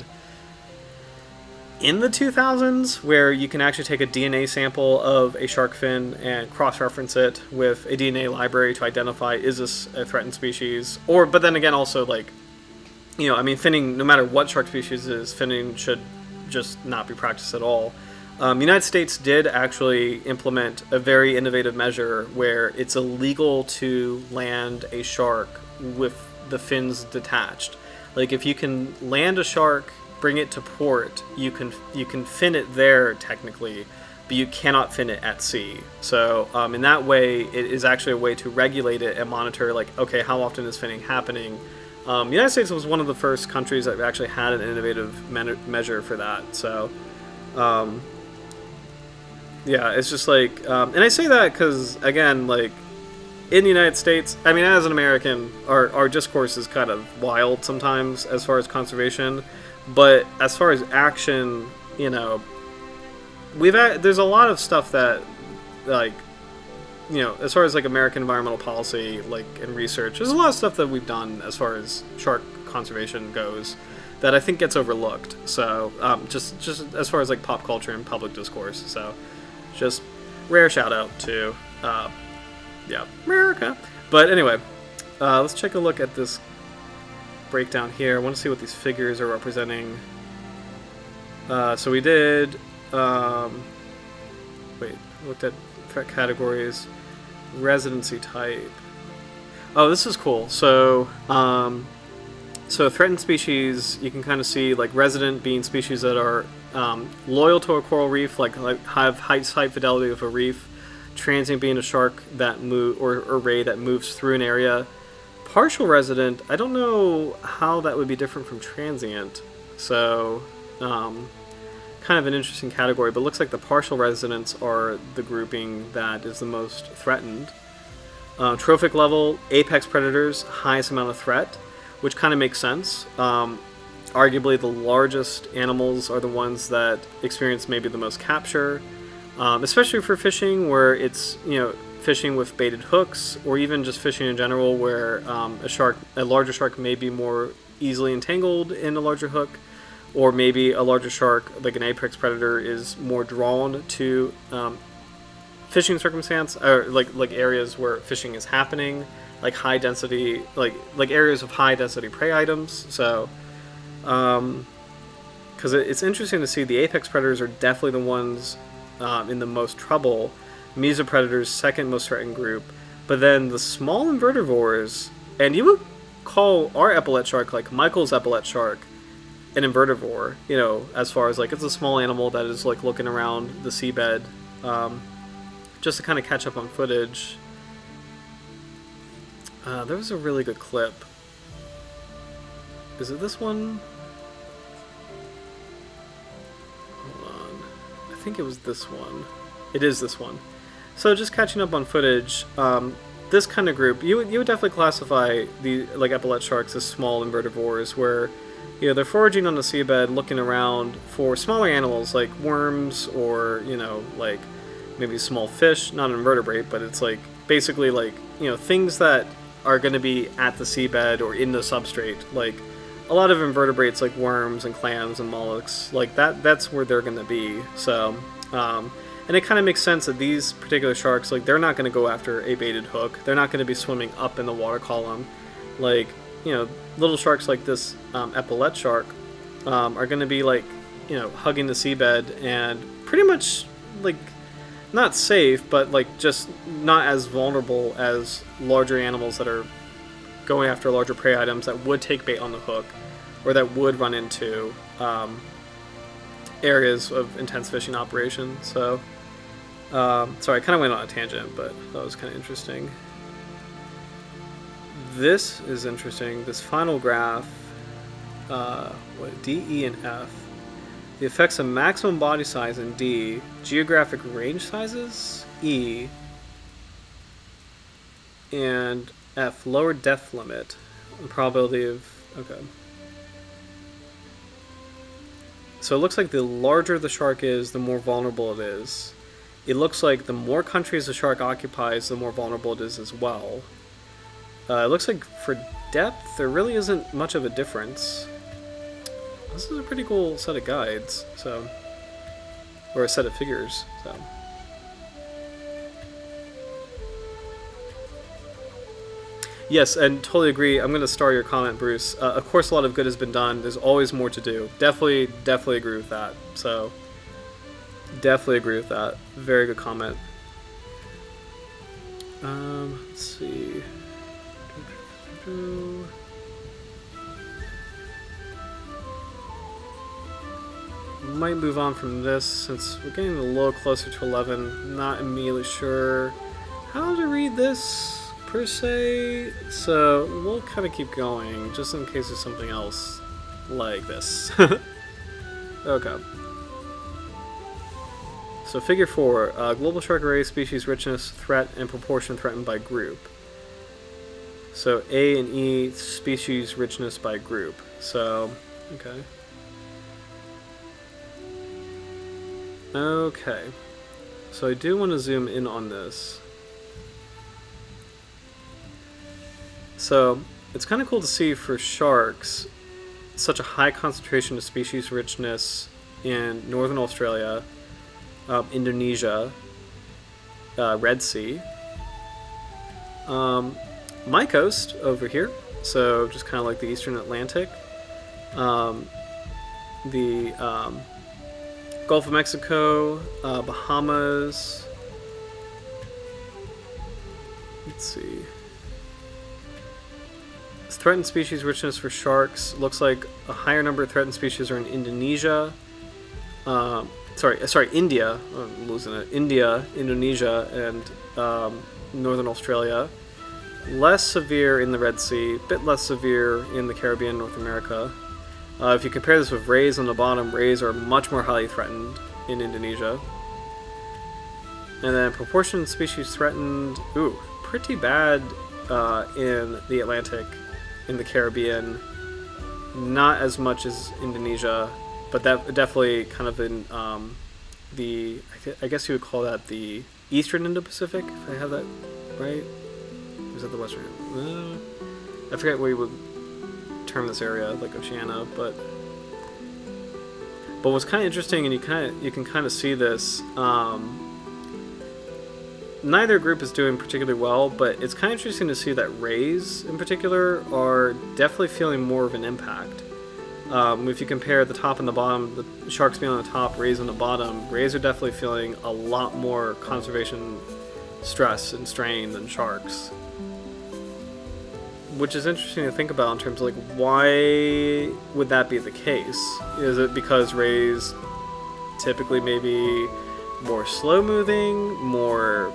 in the 2000s, where you can actually take a DNA sample of a shark fin and cross-reference it with a DNA library to identify, is this a threatened species? But then again, also finning, no matter what shark species it is, finning should just not be practiced at all. United States did actually implement a very innovative measure where it's illegal to land a shark with the fins detached. Like if you can land a shark, bring it to port, you can fin it there technically, but you cannot fin it at sea. So in that way, it is actually a way to regulate it and monitor, okay, how often is finning happening? The United States was one of the first countries that actually had an innovative measure for that. So it's just and I say that because, again, in the United States, I mean, as an American, our discourse is kind of wild sometimes as far as conservation. But as far as action, there's a lot of stuff that, as far as American environmental policy, and research, there's a lot of stuff that we've done as far as shark conservation goes that I think gets overlooked. So just as far as pop culture and public discourse. So just rare shout out to America. But anyway, let's take a look at this breakdown here. I want to see what these figures are representing. So we did looked at threat categories, residency type. Oh, this is cool. So threatened species, you can kind of see resident being species that are loyal to a coral reef, have high fidelity of a reef. Transient being a shark that or ray that moves through an area. Partial resident, I don't know how that would be different from transient. So, kind kind of an interesting category, but it looks like the partial residents are the grouping that is the most threatened. Trophic level, apex predators, highest amount of threat, which kind of makes sense. Arguably the largest animals are the ones that experience maybe the most capture, especially for fishing where it's, fishing with baited hooks, or even just fishing in general where a larger shark may be more easily entangled in a larger hook, or maybe a larger shark, like an apex predator, is more drawn to fishing circumstance, or like areas where fishing is happening, like high density, like areas of high density prey items. So, because it's interesting to see the apex predators are definitely the ones in the most trouble. Mesopredators, second most threatened group, but then the small invertebrates, and you would call our epaulette shark, like Michael's epaulette shark, an invertebrate, as far as like it's a small animal that is like looking around the seabed, just to kind of catch up on footage. There was a really good clip. Is it this one? Hold on. I think it was this one. It is this one. So just catching up on footage, this kind of group, you would definitely classify the like epaulette sharks as small invertebrates, where they're foraging on the seabed, looking around for smaller animals like worms, or like maybe small fish, not an invertebrate, but it's like basically like things that are going to be at the seabed or in the substrate. Like a lot of invertebrates like worms and clams and mollusks, like that's where they're going to be. So and it kind of makes sense that these particular sharks, like, they're not going to go after a baited hook. They're not going to be swimming up in the water column. Like, little sharks like this epaulette shark are going to be, like, hugging the seabed and pretty much, like, not safe, but, like, just not as vulnerable as larger animals that are going after larger prey items that would take bait on the hook, or that would run into areas of intense fishing operation. So, sorry, I kind of went on a tangent, but that was kind of interesting. This is interesting. This final graph, D, E, and F. The effects of maximum body size in D, geographic range sizes, E, and F, lower depth limit, the probability of, okay. So it looks like the larger the shark is, the more vulnerable it is. It looks like the more countries the shark occupies, the more vulnerable it is as well. It looks like for depth, there really isn't much of a difference. This is a pretty cool set of guides, so, or a set of figures, so. Yes, and totally agree. I'm going to star your comment, Bruce. Of course, a lot of good has been done. There's always more to do. Definitely agree with that. So, definitely agree with that. Very good comment. Let's see. Might move on from this since we're getting a little closer to 11. Not immediately sure how to read this per se, so we'll kind of keep going just in case there's something else like this. Okay. So figure 4, global shark array, species richness, threat, and proportion threatened by group. So A and E, species richness by group. So, okay. Okay. So I do want to zoom in on this. So it's kind of cool to see for sharks such a high concentration of species richness in northern Australia, Indonesia, Red Sea, my coast over here, so just kind of like the Eastern Atlantic, the Gulf of Mexico, Bahamas. Let's see. Threatened species richness for sharks looks like a higher number of threatened species are in Indonesia. India. I'm losing it. India, Indonesia, and northern Australia. Less severe in the Red Sea, a bit less severe in the Caribbean, North America. If you compare this with rays on the bottom, rays are much more highly threatened in Indonesia. And then proportion of species threatened, pretty bad in the Atlantic, in the Caribbean. Not as much as Indonesia, but that definitely kind of in I guess you would call that the Eastern Indo-Pacific, if I have that right. Or is that the Western? I forget what you would term this area, like Oceania, but what's kind of interesting, and you can kind of see this. Neither group is doing particularly well, but it's kind of interesting to see that rays, in particular, are definitely feeling more of an impact. If you compare the top and the bottom, the sharks being on the top, rays on the bottom, rays are definitely feeling a lot more conservation stress and strain than sharks. Which is interesting to think about in terms of like, why would that be the case? Is it because rays typically maybe more slow moving, more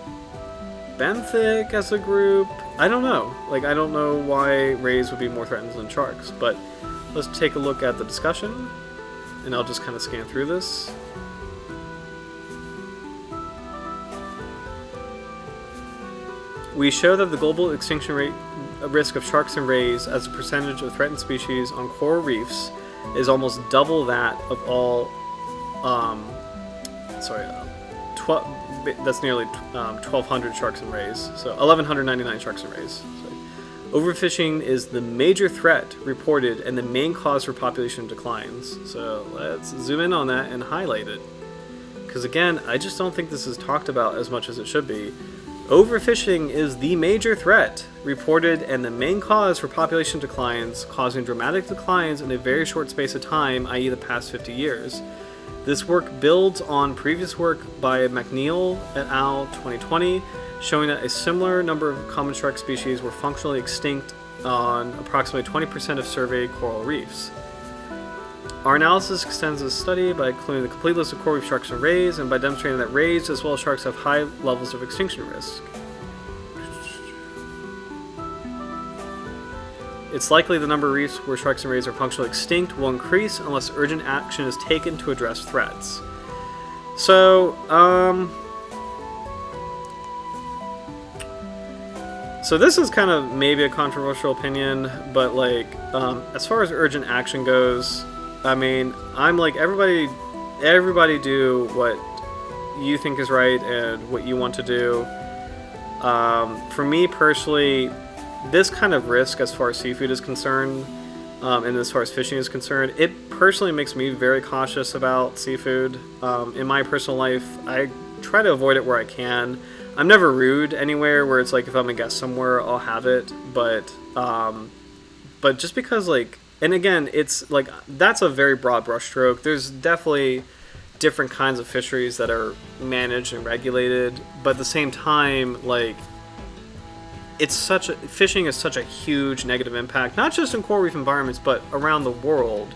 benthic as a group? I don't know. Like, I don't know why rays would be more threatened than sharks, but let's take a look at the discussion, and I'll just kind of scan through this. We show that the global extinction rate risk of sharks and rays as a percentage of threatened species on coral reefs is almost double that of all that's nearly 1,200 sharks and rays. So 1,199 sharks and rays. So, overfishing is the major threat reported and the main cause for population declines. So let's zoom in on that and highlight it. Because again, I just don't think this is talked about as much as it should be. Overfishing is the major threat reported and the main cause for population declines, causing dramatic declines in a very short space of time, i.e. the past 50 years. This work builds on previous work by McNeil et al. 2020, showing that a similar number of common shark species were functionally extinct on approximately 20% of surveyed coral reefs. Our analysis extends this study by including the complete list of coral reef sharks and rays, and by demonstrating that rays as well as sharks have high levels of extinction risk. It's likely the number of reefs where sharks and rays are functionally extinct will increase unless urgent action is taken to address threats. So this is kind of maybe a controversial opinion, but like, as far as urgent action goes, I mean, I'm like, everybody do what you think is right and what you want to do. For me personally, this kind of risk as far as seafood is concerned, and as far as fishing is concerned, it personally makes me very cautious about seafood. In my personal life, I try to avoid it where I can. I'm never rude anywhere where it's like, if I'm a guest somewhere, I'll have it, but just because, like, and again, it's like, that's a very broad brushstroke. There's definitely different kinds of fisheries that are managed and regulated, but at the same time, like, fishing is such a huge negative impact, not just in coral reef environments, but around the world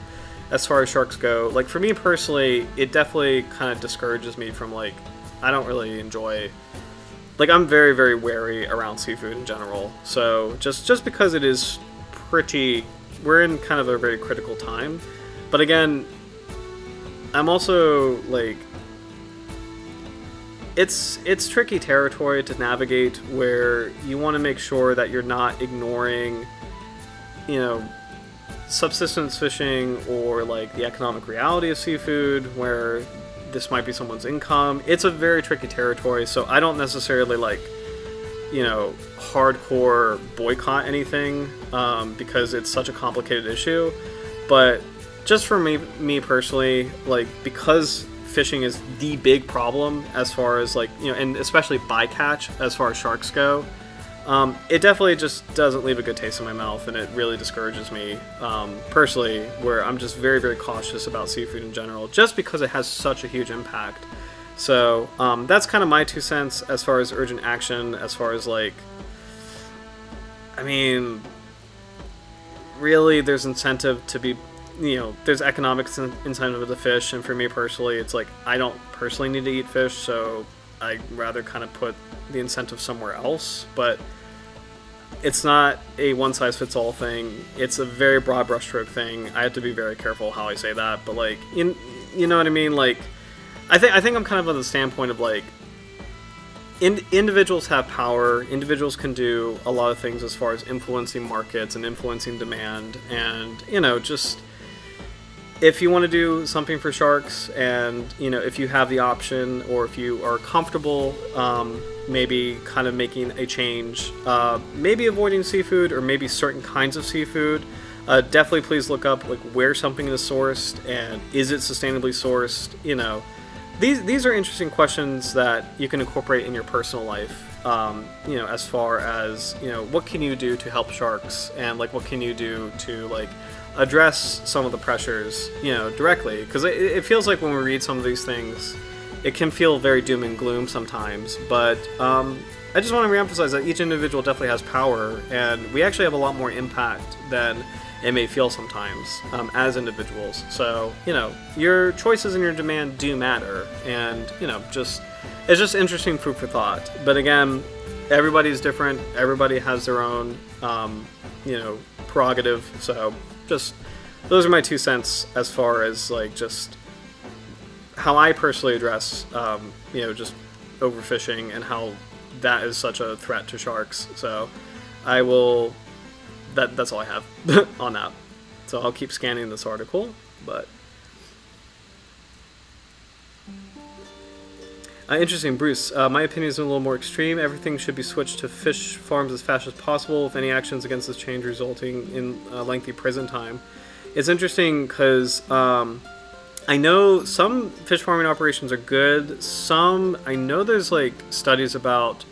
as far as sharks go. Like, for me personally, it definitely kind of discourages me from, like, I don't really enjoy, like, I'm very, very wary around seafood in general. So just because it is we're in kind of a very critical time. But again, I'm also like, it's tricky territory to navigate where you want to make sure that you're not ignoring, subsistence fishing or like the economic reality of seafood, where this might be someone's income. It's a very tricky territory, so I don't necessarily like, hardcore boycott anything, because it's such a complicated issue. But just for me personally, like, because fishing is the big problem as far as like, and especially bycatch as far as sharks go, it definitely just doesn't leave a good taste in my mouth, and it really discourages me personally, where I'm just very, very cautious about seafood in general, just because it has such a huge impact. So that's kind of my 2 cents as far as urgent action, as far as like, I mean, really there's incentive to be, there's economic incentive to fish, and for me personally, it's like, I don't personally need to eat fish, so I'd rather kind of put the incentive somewhere else. But it's not a one-size-fits-all thing. It's a very broad brushstroke thing. I have to be very careful how I say that, but like, you know what I mean? Like, I think I'm kind of on the standpoint of like, individuals have power. Individuals can do a lot of things as far as influencing markets and influencing demand, and just if you want to do something for sharks, and if you have the option, or if you are comfortable, maybe kind of making a change, maybe avoiding seafood or maybe certain kinds of seafood, definitely please look up like where something is sourced and is it sustainably sourced. These are interesting questions that you can incorporate in your personal life, as far as what can you do to help sharks, and like what can you do to like address some of the pressures directly, because it feels like when we read some of these things, it can feel very doom and gloom sometimes, but I just want to reemphasize that each individual definitely has power, and we actually have a lot more impact than it may feel sometimes, as individuals. So your choices and your demand do matter, and it's just interesting food for thought. But again, everybody's different, everybody has their own prerogative, so just those are my 2 cents as far as like just how I personally address just overfishing and how that is such a threat to sharks. So I will that's all I have on that. So I'll keep scanning this article, but interesting, Bruce. My opinion is a little more extreme. Everything should be switched to fish farms as fast as possible, with any actions against this change resulting in lengthy prison time. It's interesting because I know some fish farming operations are good. Some, I know there's like studies about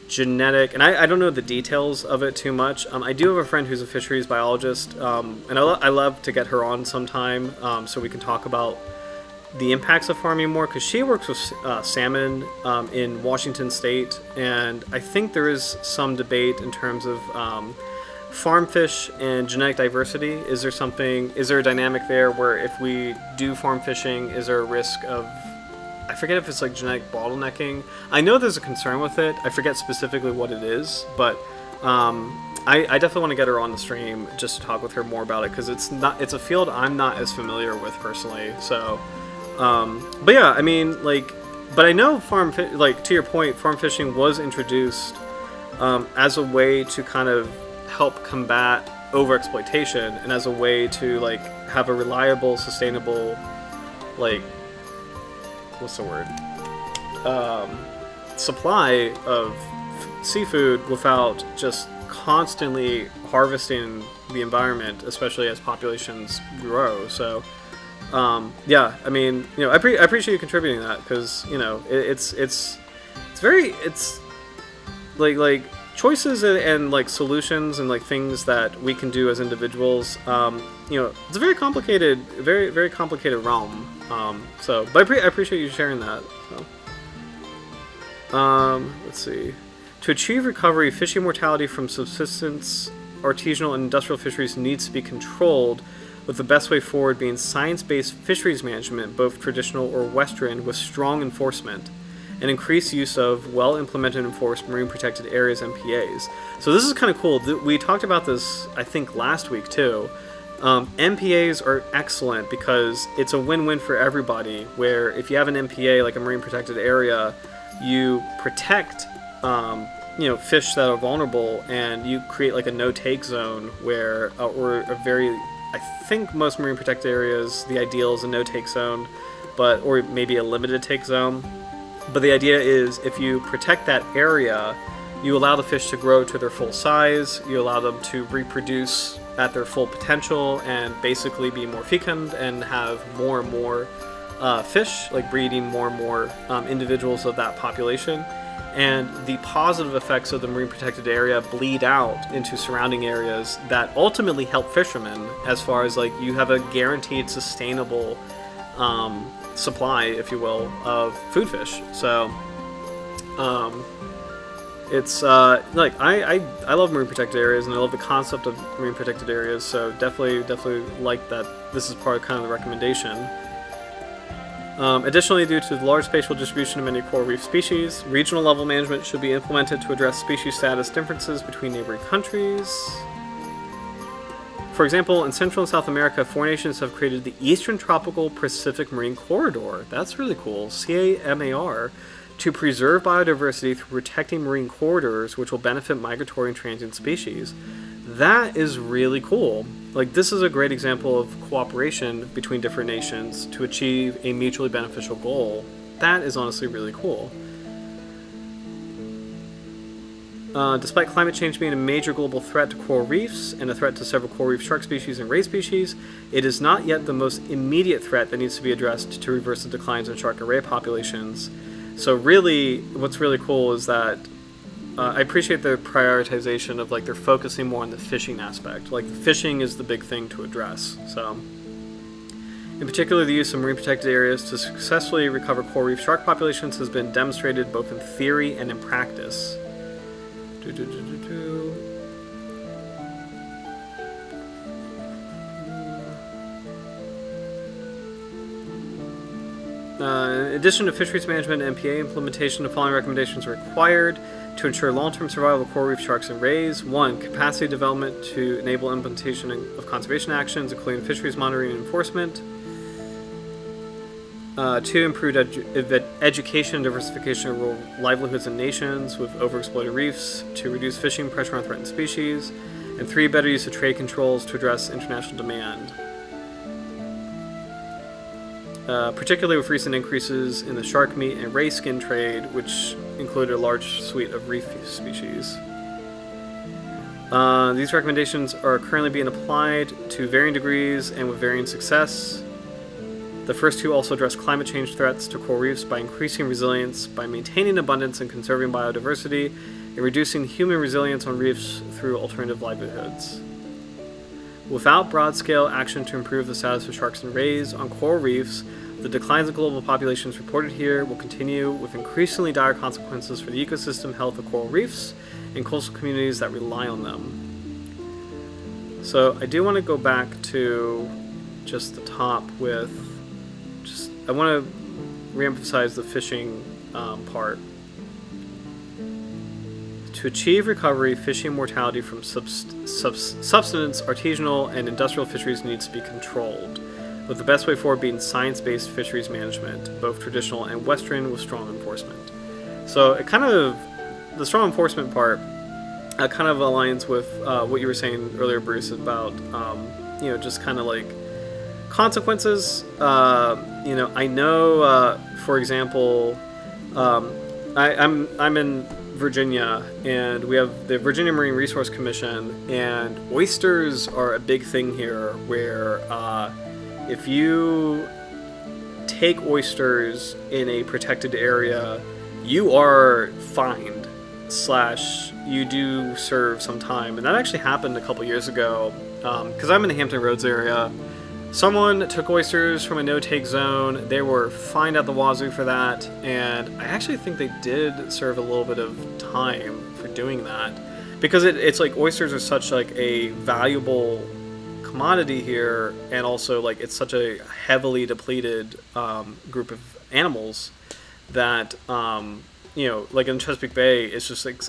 genetic, and I don't know the details of it too much. I do have a friend who's a fisheries biologist, and I love to get her on sometime, so we can talk about the impacts of farming more, because she works with salmon in Washington State, and I think there is some debate in terms of farm fish and genetic diversity. Is there a dynamic there where if we do farm fishing, is there a risk of, I forget if it's like genetic bottlenecking. I know there's a concern with it. I forget specifically what it is, but I definitely want to get her on the stream just to talk with her more about it, because it's a field I'm not as familiar with personally. So, but yeah, I mean, like, but I know to your point, farm fishing was introduced as a way to kind of help combat overexploitation, and as a way to like have a reliable, sustainable, like, what's the word? Supply of seafood without just constantly harvesting the environment, especially as populations grow. So, yeah, I mean, I appreciate you contributing that, because it's like choices and like solutions and like things that we can do as individuals. It's a very complicated, very very complicated realm. So, but I appreciate you sharing that. So, let's see. To achieve recovery, fishing mortality from subsistence, artisanal, and industrial fisheries needs to be controlled, with the best way forward being science-based fisheries management, both traditional or Western, with strong enforcement, and increased use of well-implemented and enforced marine protected areas MPAs. So this is kind of cool. We talked about this, I think, last week too. MPAs are excellent because it's a win-win for everybody, where if you have an MPA, like a marine protected area, you protect fish that are vulnerable, and you create like a no-take zone where, I think most marine protected areas, the ideal is a no-take zone, or maybe a limited take zone. But the idea is, if you protect that area, you allow the fish to grow to their full size, you allow them to reproduce at their full potential, and basically be more fecund and have more and more fish, like breeding more and more individuals of that population. And the positive effects of the marine protected area bleed out into surrounding areas that ultimately help fishermen, as far as like you have a guaranteed sustainable supply, if you will, of food fish. So it's like I love marine protected areas, and I love the concept of marine protected areas, so definitely like that this is part of kind of the recommendation. Additionally, due to the large spatial distribution of many coral reef species, regional level management should be implemented to address species status differences between neighboring countries. For example, in Central and South America, 4 nations have created the Eastern Tropical Pacific Marine Corridor. That's really cool. CAMAR, to preserve biodiversity through protecting marine corridors, which will benefit migratory and transient species. That is really cool. Like, this is a great example of cooperation between different nations to achieve a mutually beneficial goal. That is honestly really cool. Despite climate change being a major global threat to coral reefs and a threat to several coral reef shark species and ray species, it is not yet the most immediate threat that needs to be addressed to reverse the declines in shark and ray populations. So really, what's really cool is that I appreciate their prioritization of, like, they're focusing more on the fishing aspect. Like, fishing is the big thing to address. So, in particular, the use of marine protected areas to successfully recover coral reef shark populations has been demonstrated both in theory and in practice. In addition to fisheries management and MPA implementation, the following recommendations are required to ensure long-term survival of coral reef sharks and rays. 1. Capacity development to enable implementation of conservation actions, including fisheries monitoring and enforcement. 2. Improved education and diversification of rural livelihoods and nations with overexploited reefs to reduce fishing pressure on threatened species. And 3. Better use of trade controls to address international demand. Particularly with recent increases in the shark meat and ray skin trade, which included a large suite of reef species. These recommendations are currently being applied to varying degrees and with varying success. The first 2 also address climate change threats to coral reefs by increasing resilience, by maintaining abundance and conserving biodiversity, and reducing human resilience on reefs through alternative livelihoods. Without broad-scale action to improve the status of sharks and rays on coral reefs, the declines in global populations reported here will continue with increasingly dire consequences for the ecosystem health of coral reefs and coastal communities that rely on them. So I do want to go back to just the top with I want to reemphasize the fishing part. To achieve recovery, fishing mortality from subsistence, artisanal, and industrial fisheries needs to be controlled, with the best way forward being science-based fisheries management, both traditional and Western, with strong enforcement. So it kind of, the strong enforcement part kind of aligns with what you were saying earlier, Bruce, about just kind of like consequences. I know, for example, I'm in Virginia, and we have the Virginia Marine Resource Commission, and oysters are a big thing here, where if you take oysters in a protected area, you are fined / you do serve some time. And that actually happened a couple years ago, because I'm in the Hampton Roads area. Someone took oysters from a no-take zone. They were fined at the wazoo for that, and I actually think they did serve a little bit of time for doing that, because it's like oysters are such like a valuable commodity here, and also like it's such a heavily depleted group of animals that like in Chesapeake Bay, it's just like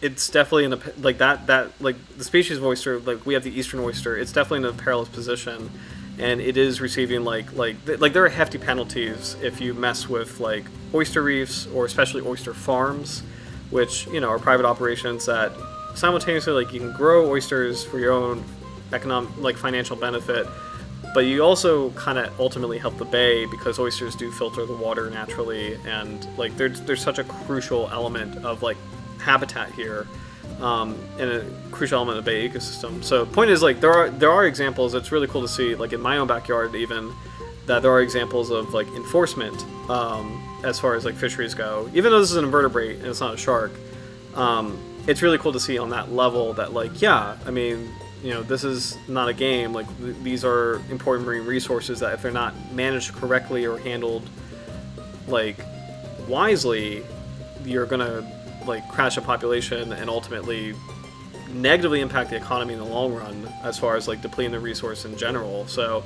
it's definitely in a, like that like the species of oyster, like we have the eastern oyster, it's definitely in a perilous position, and it is receiving like there are hefty penalties if you mess with like oyster reefs, or especially oyster farms, which are private operations that simultaneously, like, you can grow oysters for your own economic, like, financial benefit, but you also kind of ultimately help the bay, because oysters do filter the water naturally, and like there's such a crucial element of like habitat here, and a crucial element of the bay ecosystem. So point is, like, there are examples. It's really cool to see, like in my own backyard even, that there are examples of like enforcement as far as like fisheries go. Even though this is an invertebrate and it's not a shark, it's really cool to see on that level that, like, yeah, I mean, this is not a game. Like, these are important marine resources that if they're not managed correctly or handled like wisely, you're gonna like crash a population and ultimately negatively impact the economy in the long run, as far as like depleting the resource in general. So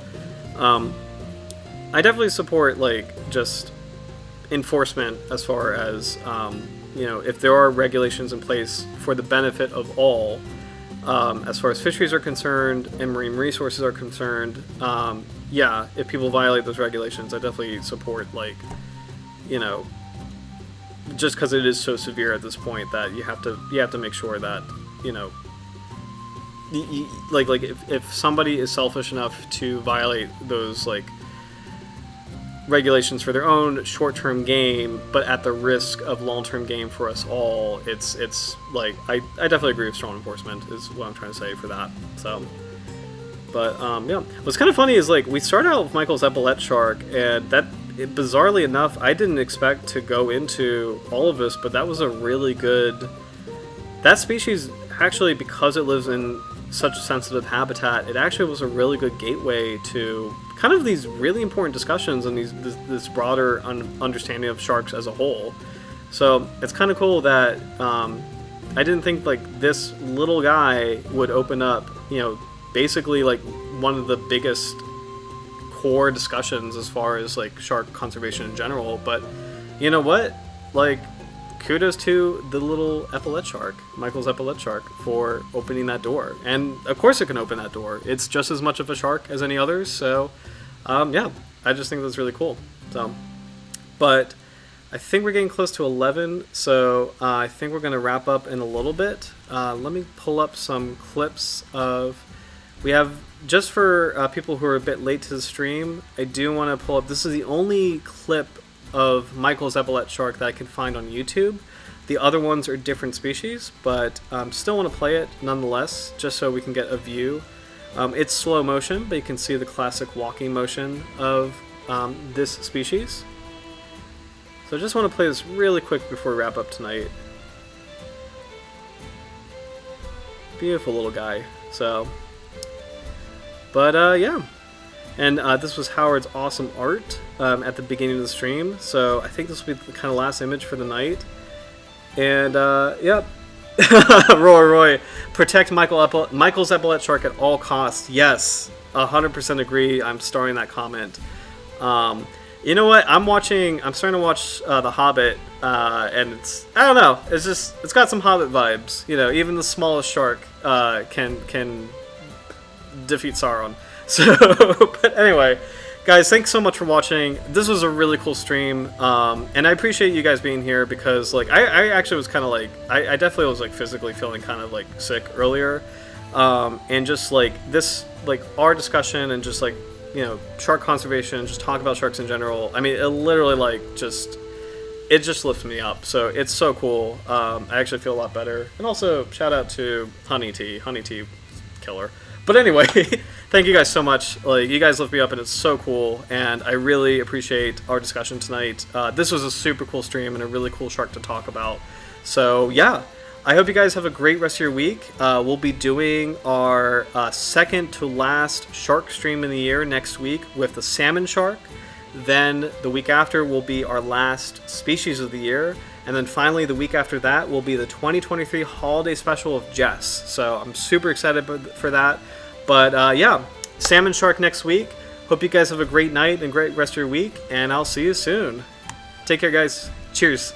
I definitely support like just enforcement as far as you know, if there are regulations in place for the benefit of all, as far as fisheries are concerned and marine resources are concerned. Yeah, if people violate those regulations, I definitely support, like, you know, just because it is so severe at this point that you have to make sure that, you know, like if somebody is selfish enough to violate those like regulations for their own short-term gain, but at the risk of long-term gain for us all, it's like I definitely agree with strong enforcement is what I'm trying to say for that. So, but yeah, what's kind of funny is like we started out with Michael's Epaulette Shark, and that bizarrely enough, I didn't expect to go into all of this, but that was a really good. That species actually, because it lives in such a sensitive habitat, it actually was a really good gateway to kind of these really important discussions and this broader understanding of sharks as a whole. So it's kind of cool that I didn't think like this little guy would open up, you know, basically like one of the biggest core discussions as far as like shark conservation in general. But you know what, like, kudos to the little epaulette shark, Michael's Epaulette Shark, for opening that door. And of course it can open that door. It's just as much of a shark as any others. So yeah, I just think that's really cool. So, but I think we're getting close to 11. So I think we're going to wrap up in a little bit. Let me pull up some clips of, we have, just for people who are a bit late to the stream, I do want to pull up, this is the only clip of Michael's Epaulette Shark that I can find on YouTube. The other ones are different species, but still want to play it nonetheless, just so we can get a view. It's slow motion, but you can see the classic walking motion of this species. So I just want to play this really quick before we wrap up tonight. Beautiful little guy. So, but yeah. And this was Howard's awesome art at the beginning of the stream. So I think this will be the kind of last image for the night. And yep. Roy, protect Michael's Epaulette Shark at all costs. Yes, 100% agree. I'm starring that comment. You know what? I'm starting to watch The Hobbit, and I don't know. It's got some Hobbit vibes. You know, even the smallest shark can defeat Sauron. So, but anyway, guys, thanks so much for watching. This was a really cool stream, and I appreciate you guys being here because, like, I actually was kind of like, I definitely was like physically feeling kind of like sick earlier, and just like this, like our discussion and just like, you know, shark conservation, just talk about sharks in general. I mean, it literally like it just lifts me up. So it's so cool. I actually feel a lot better, and also shout out to Honey Tea killer. But anyway, thank you guys so much. Like, you guys lift me up, and it's so cool, and I really appreciate our discussion tonight. This was a super cool stream and a really cool shark to talk about. So yeah, I hope you guys have a great rest of your week. We'll be doing our second to last shark stream in the year next week with the salmon shark. Then the week after will be our last species of the year. And then finally, the week after that will be the 2023 holiday special of Jess. So I'm super excited for that. But yeah, salmon shark next week. Hope you guys have a great night and great rest of your week. And I'll see you soon. Take care, guys. Cheers.